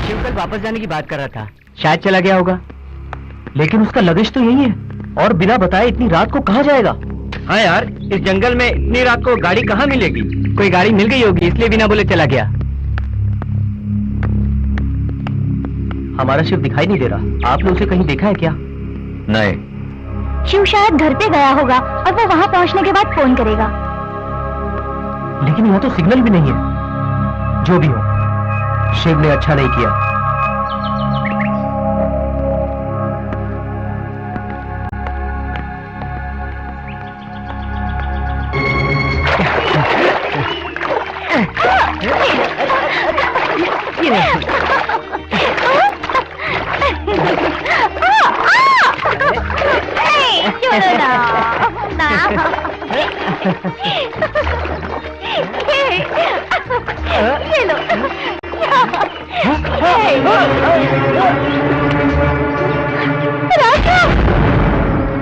S3: शिव कल वापस जाने की बात कर रहा था, शायद चला गया होगा। लेकिन उसका लगेज तो यही है, और बिना बताए इतनी रात को कहाँ जाएगा?
S2: हाँ यार, इस जंगल में इतनी रात को गाड़ी कहाँ मिलेगी?
S3: कोई गाड़ी मिल गई होगी, इसलिए बिना बोले चला गया। हमारा शिव दिखाई नहीं दे रहा, आपने उसे कहीं देखा है क्या?
S1: नहीं।
S4: शिव शायद घर पे गया होगा और वो वहां पहुंचने के बाद फोन करेगा।
S3: लेकिन यहाँ तो सिग्नल भी नहीं है। जो भी हो, शिव ने अच्छा नहीं किया।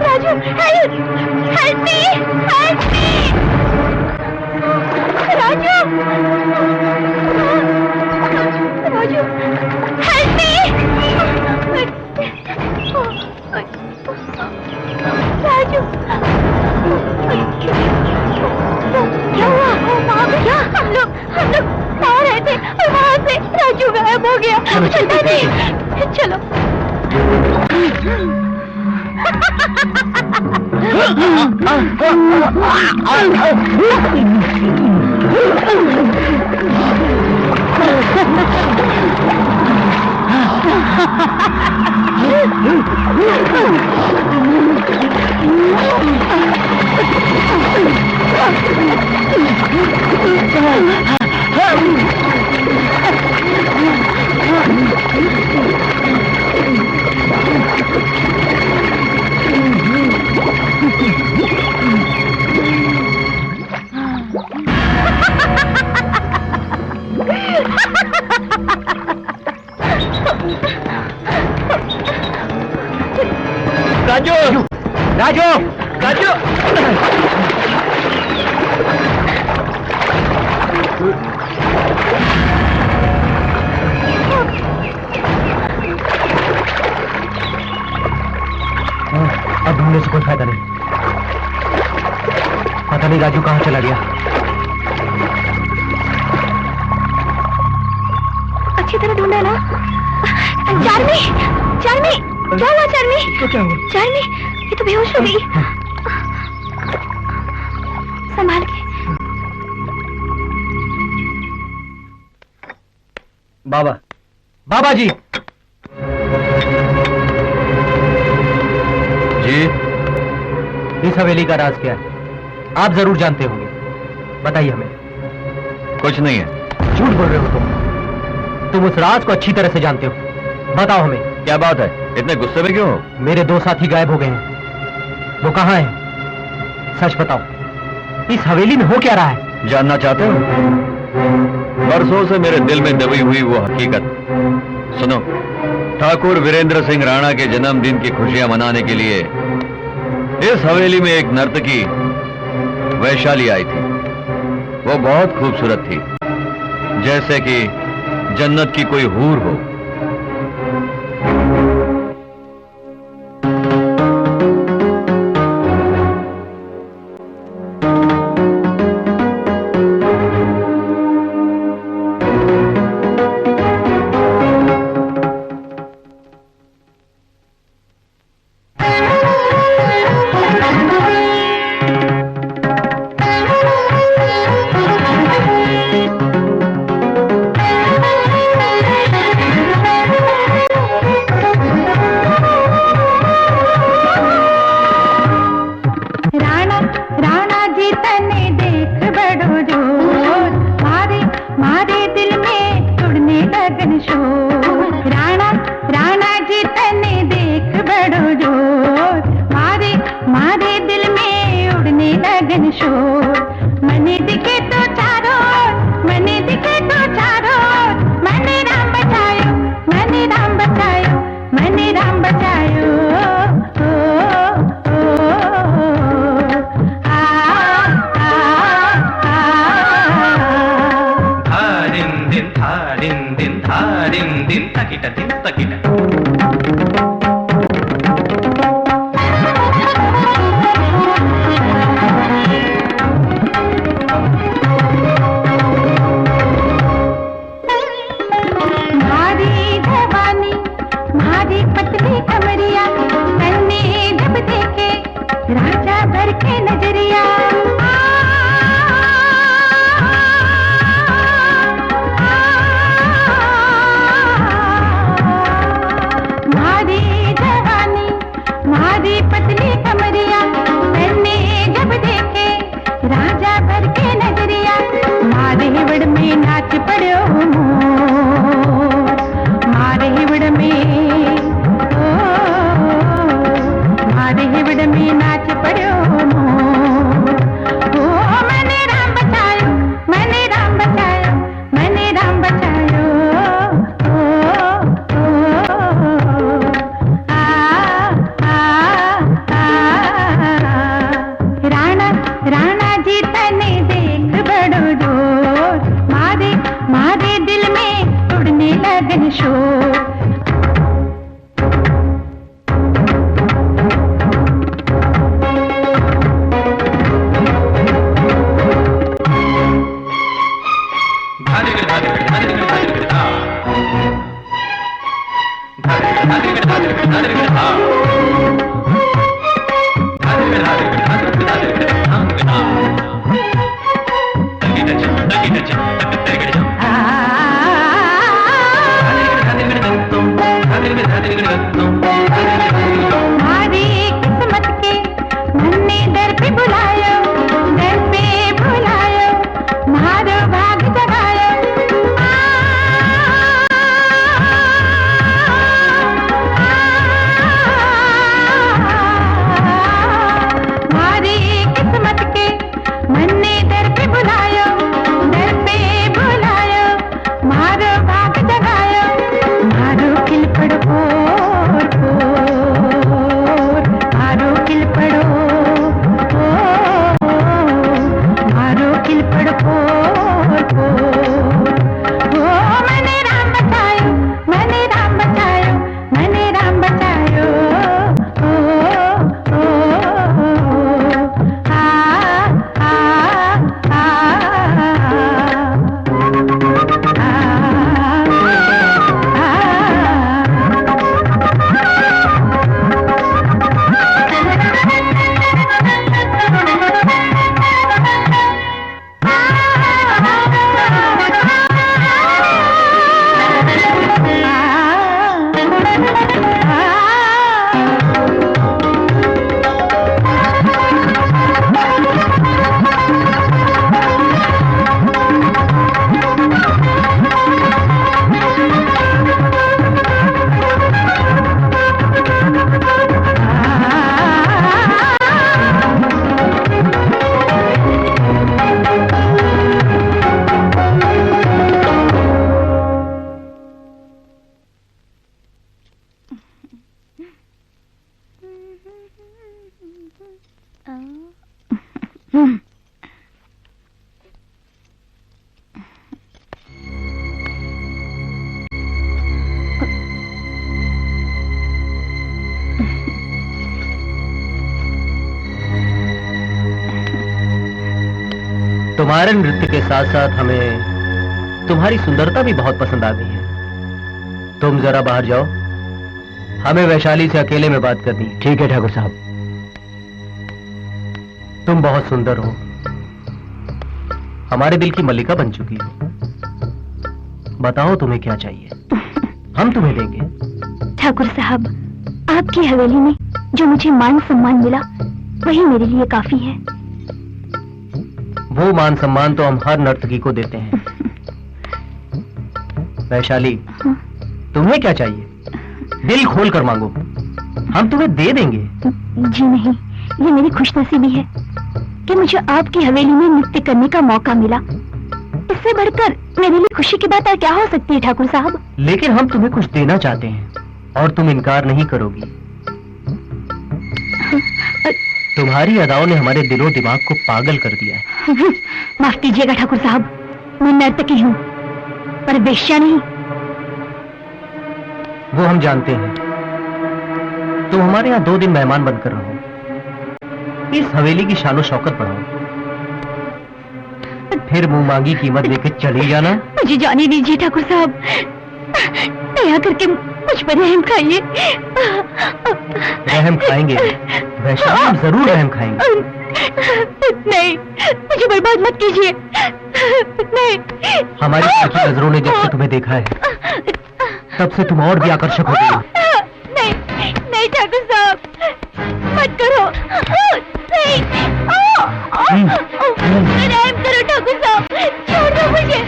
S4: Raju, help me, help me, Raju, Raju, help me, Raju, क्या हुआ? वहाँ पे क्या? हम लोग आ रहे थे और वहाँ से राजू गायब हो गया। चलो
S2: राजू राजू राजू
S3: अब ढूंढने से कोई फायदा नहीं। पता नहीं राजू कहाँ चला गया।
S4: अच्छी तरह ढूंढा ना। चार्मी, चार्मी, क्या हुआ चार्मी?
S5: तो क्या हुआ?
S4: चार्मी, ये तो बेहोश हो गई। संभाल के।
S3: बाबा, बाबा जी।
S1: जी,
S3: इस हवेली का राज क्या है? आप जरूर जानते होंगे, बताइए हमें।
S1: कुछ नहीं है।
S3: झूठ बोल रहे हो तुम उस राज को अच्छी तरह से जानते हो, बताओ हमें।
S1: क्या बात है, इतने गुस्से में क्यों हो?
S3: मेरे 2 साथी गायब हो गए हैं, वो कहाँ हैं? सच बताओ, इस हवेली में हो क्या रहा है?
S1: जानना चाहते हो? बरसों से मेरे दिल में दबी हुई वो हकीकत सुनो। ठाकुर वीरेंद्र सिंह राणा के जन्मदिन की खुशियां मनाने के लिए इस हवेली में एक नर्तकी वैशाली आई थी। वो बहुत खूबसूरत थी, जैसे कि जन्नत की कोई हूर हो।
S3: तुम्हारे नृत्य के साथ साथ हमें तुम्हारी सुंदरता भी बहुत पसंद आ गई है। तुम जरा बाहर जाओ, हमें वैशाली से अकेले में बात करनी है। ठीक है ठाकुर साहब। तुम बहुत सुंदर हो, हमारे दिल की मल्लिका बन चुकी हो। बताओ तुम्हें क्या चाहिए, हम तुम्हें देंगे।
S4: ठाकुर साहब, आपकी हवेली में जो मुझे मान सम्मान मिला वही मेरे लिए काफी है।
S3: वो मान सम्मान तो हम हर नर्तकी को देते हैं। वैशाली, तुम्हें क्या चाहिए? दिल खोल कर मांगो, हम तुम्हें दे देंगे।
S4: जी नहीं, ये मेरी खुशनसीबी है कि मुझे आपकी हवेली में नृत्य करने का मौका मिला। इससे बढ़कर मेरे लिए खुशी की बात और क्या हो सकती है ठाकुर साहब?
S3: लेकिन हम तुम्हें कुछ देना चाहते हैं और तुम इनकार नहीं करोगी। तुम्हारी अदाओं ने हमारे दिलो दिमाग को पागल कर दिया है।
S4: माफ कीजिएगा ठाकुर साहब, मैं नर्तकी हूँ पर वेश्या नहीं।
S3: वो हम जानते हैं। तुम हमारे यहाँ 2 दिन मेहमान बनकर रहो, इस हवेली की शानो शौकत बढ़ाओ, फिर मुंह मांगी कीमत लेके चली जाना।
S4: मुझे जाने दीजिए ठाकुर साहब, दया करके मुझ पर रहम खाइए।
S3: रहम खाएंगे वैशाली, हम जरूर रहम खाएंगे।
S4: नहीं, मुझे बर्बाद मत कीजिए। नहीं।
S3: हमारी की नजरों ने जब से तुम्हें देखा है तब से तुम और भी आकर्षक हो गई।
S4: नहीं नहीं ठाकुर साहब, मत करो। नहीं, रहम करो ठाकुर साहब, छोड़ दो मुझे,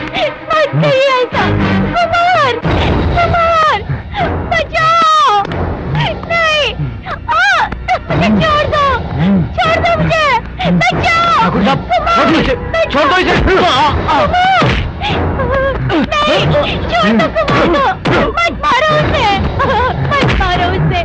S4: मत करिए ऐसा। कुमार, कुमार, बचाओ। नहीं, मुझे छोड़ दो मुझे, बचाओ।
S3: ठाकुर साहब, छोड़ दो इसे।
S4: नहीं, छोड़ दो कुमार, मत मारो उसे, मत मारो उसे।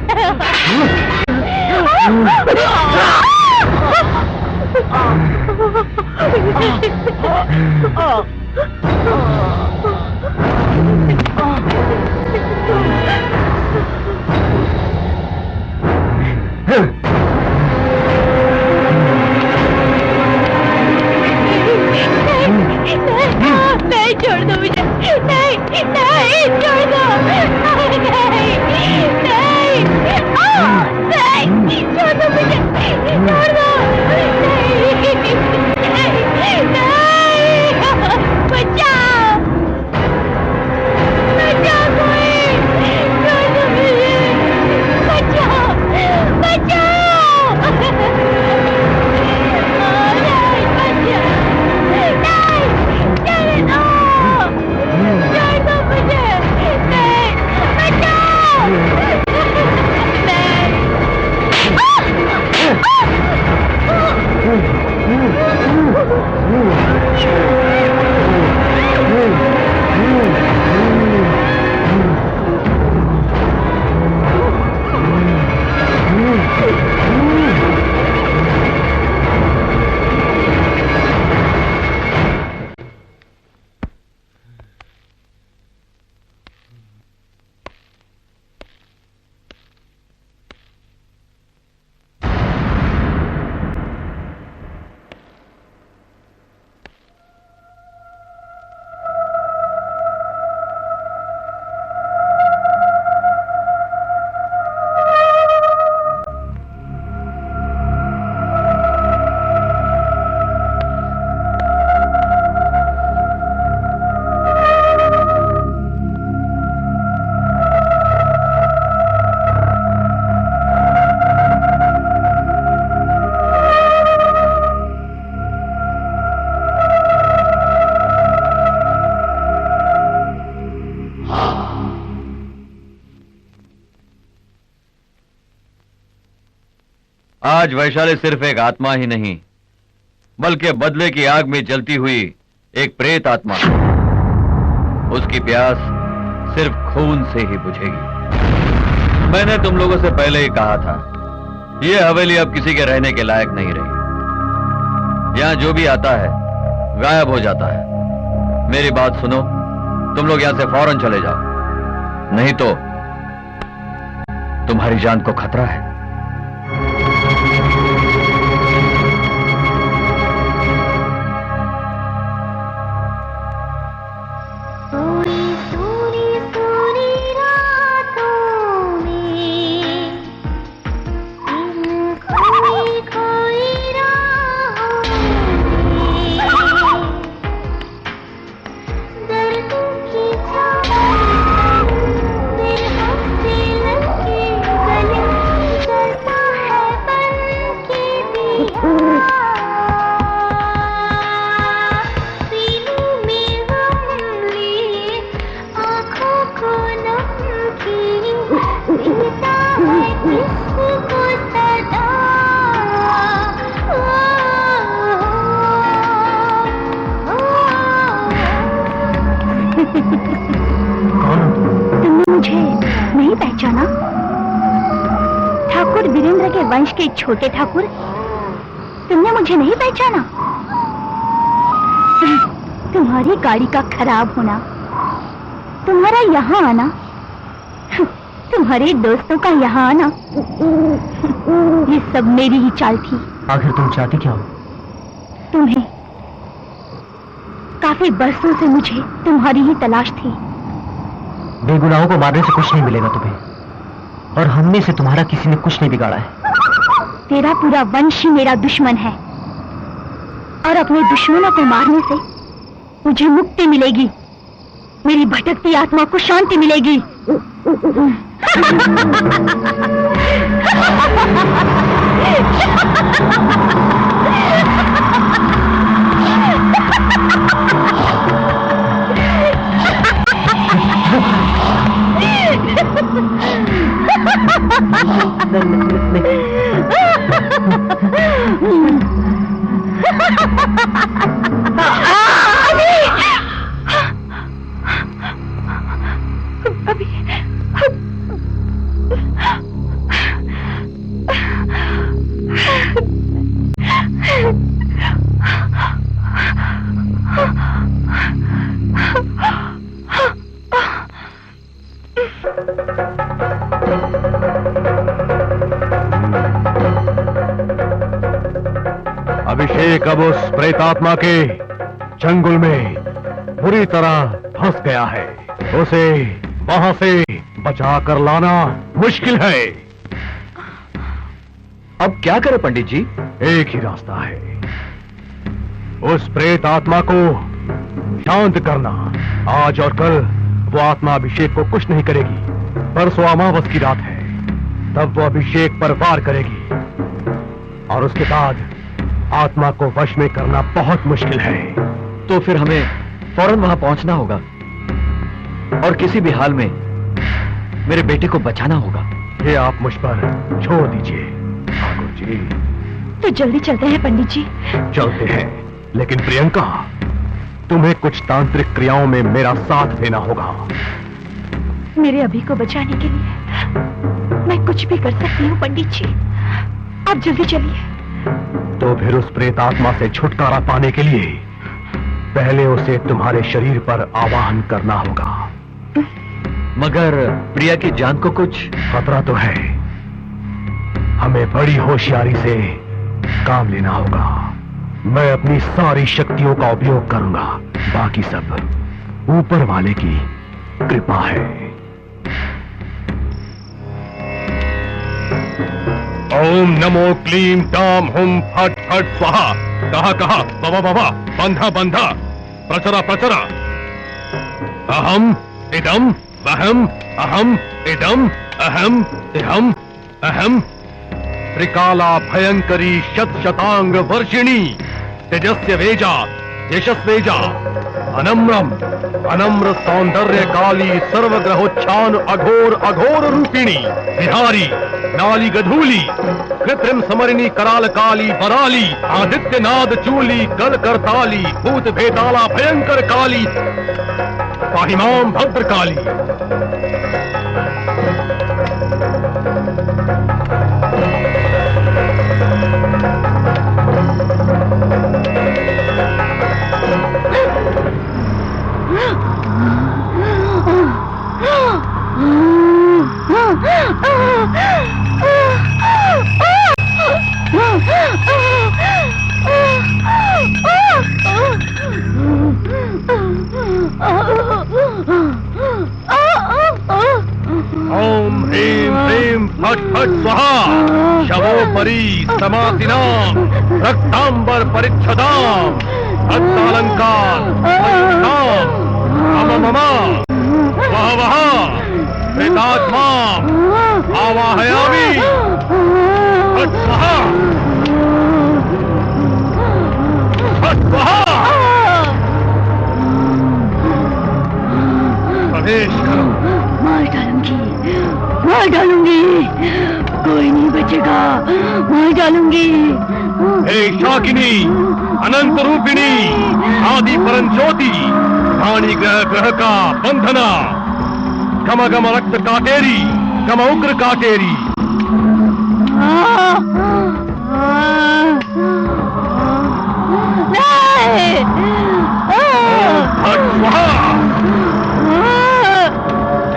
S4: नहीं, छोड़ दो मुझे। नहीं, नहीं, छोड़ दो। नहीं, नहीं, नहीं, छोड़ दो मुझे, छोड़ दो। नहीं, बचाओ, बचाओ कोई, छोड़ दो मुझे, बचाओ, बचाओ। नहीं, बचाओ, नहीं, छोड़ दो मुझे, नहीं, बचाओ।
S1: आज वैशाली सिर्फ एक आत्मा ही नहीं बल्कि बदले की आग में जलती हुई एक प्रेत आत्मा। उसकी प्यास सिर्फ खून से ही बुझेगी। मैंने तुम लोगों से पहले ही कहा था, यह हवेली अब किसी के रहने के लायक नहीं रही। यहाँ जो भी आता है गायब हो जाता है। मेरी बात सुनो, तुम लोग यहाँ से फौरन चले जाओ, नहीं तो तुम्हारी जान को खतरा है।
S4: वंश के छोटे ठाकुर, तुमने मुझे नहीं पहचाना? तुम्हारी गाड़ी का खराब होना, तुम्हारा यहाँ आना, तुम्हारे दोस्तों का यहाँ आना, ये सब मेरी ही चाल थी।
S3: आखिर तुम चाहती क्या हो?
S4: तुम्हें। काफी बरसों से मुझे तुम्हारी ही तलाश थी।
S3: बेगुनाहों को मारने से कुछ नहीं मिलेगा तुम्हें, और हमने से तुम्हारा किसी ने कुछ नहीं बिगाड़ा है।
S4: तेरा पूरा वंश ही मेरा दुश्मन है, और अपने दुश्मनों को मारने से मुझे मुक्ति मिलेगी, मेरी भटकती आत्मा को शांति मिलेगी।
S7: अभिषेक अब उस प्रेतात्मा के चंगुल में बुरी तरह फंस गया है। उसे वहां से बचा कर लाना मुश्किल है।
S1: अब क्या करें पंडित जी?
S7: एक ही रास्ता है, उस प्रेत आत्मा को शांत करना। आज और कल वो आत्मा अभिषेक को कुछ नहीं करेगी। परसों अमावस की रात है, तब वो अभिषेक पर वार करेगी, और उसके बाद आत्मा को वश में करना बहुत मुश्किल है।
S1: तो फिर हमें फौरन वहां पहुंचना होगा, और किसी भी हाल में मेरे बेटे को बचाना होगा।
S7: ये आप मुझ पर छोड़ दीजिए ठाकुर जी।
S4: तो जल्दी चलते हैं पंडित जी।
S7: चलते हैं, लेकिन प्रियंका, तुम्हें कुछ तांत्रिक क्रियाओं में मेरा साथ देना होगा।
S4: मेरे अभी को बचाने के लिए मैं कुछ भी कर सकती हूँ पंडित जी, आप जल्दी चलिए।
S7: तो फिर उस प्रेत आत्मा से छुटकारा पाने के लिए पहले उसे तुम्हारे शरीर पर आवाहन करना होगा।
S1: मगर प्रिया की जान को कुछ
S7: खतरा तो है, हमें बड़ी होशियारी से काम लेना होगा। मैं अपनी सारी शक्तियों का उपयोग करूंगा, बाकी सब ऊपर वाले की कृपा है। ओम नमो क्लीम टाम हुम फट फट स्वाहा। कहा कहा बाबा बाबा, बंधा बंधा, प्रचरा प्रचरा। अहम इदम वहम, अहम इदम अहम इहम अहम। त्रिकाला भयंकरी शत शतांग वर्षिणी, तेजस्य वेजा यशस्वेजा, अनम्रम अनम्र सौंदर्य काली, सर्वग्रहोच्छान अघोर अघोर रूपिणी, बिहारी नाली गधूली, कृत्रिम समरिणी कराल काली बराली, आदित्य नाद चूली कल करताली, भूत भेताला भयंकर काली, पाहिमाम भद्र काली। फट स्वाहा शवोपरि समासिनाम रक्तांबर परिच्छदाम रक्तालंकार मम मम वह वह प्रेतात्मा आवाहयामि फट स्वाहा फट स्वाहा प्रवेश करो।
S4: मार डालूंगी कोई नहीं बचेगा, मार डालूंगी।
S7: हे शाकिनी अनंत रूपिणी आदि परम ज्योति प्राणी ग्रह ग्रह का बंधना गम गम रक्त काटेरी गम उग्र काटेरी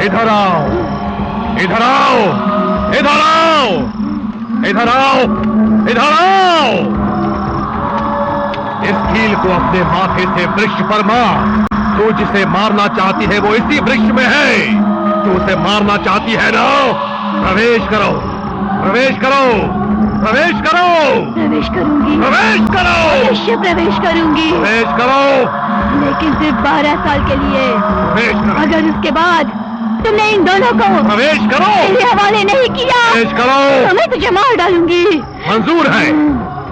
S7: इधर आओ इधर आओ इधर आओ इधर आओ इधर आओ। इस कील को अपने माथे से वृक्ष पर मार। तू जिसे मारना चाहती है वो इसी वृक्ष में है। तू उसे मारना चाहती है ना? प्रवेश करो प्रवेश करो प्रवेश करो
S4: प्रवेश करूंगी,
S7: प्रवेश करो
S4: अवश्य प्रवेश करूंगी,
S7: प्रवेश करो
S4: लेकिन सिर्फ 12 साल के लिए।
S7: प्रवेश करो
S4: अगर उसके बाद तुमने इन दोनों को
S7: प्रवेश करो
S4: मेरे हवाले नहीं किया
S7: प्रवेश करो।
S4: तो मैं तुझे मार डालूंगी।
S7: मंजूर है,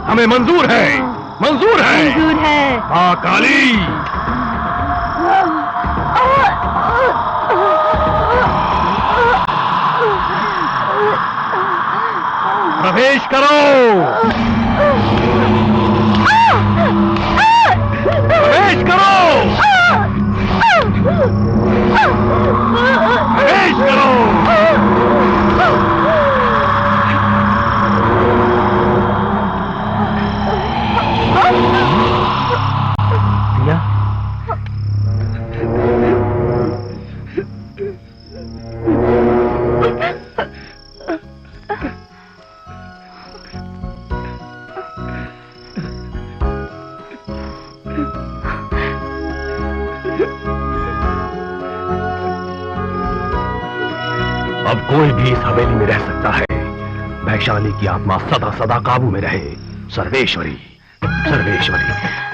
S7: हमें मंजूर है, मंजूर है।
S4: मंजूर है।
S7: हाँ काली प्रवेश करो प्रवेश करो प्रवेश करो।
S3: भैया
S7: अब कोई भी इस हवेली में रह सकता है। वैशाली की आत्मा सदा सदा काबू में रहे। सर्वेश्वरी सर्वेश्वरी।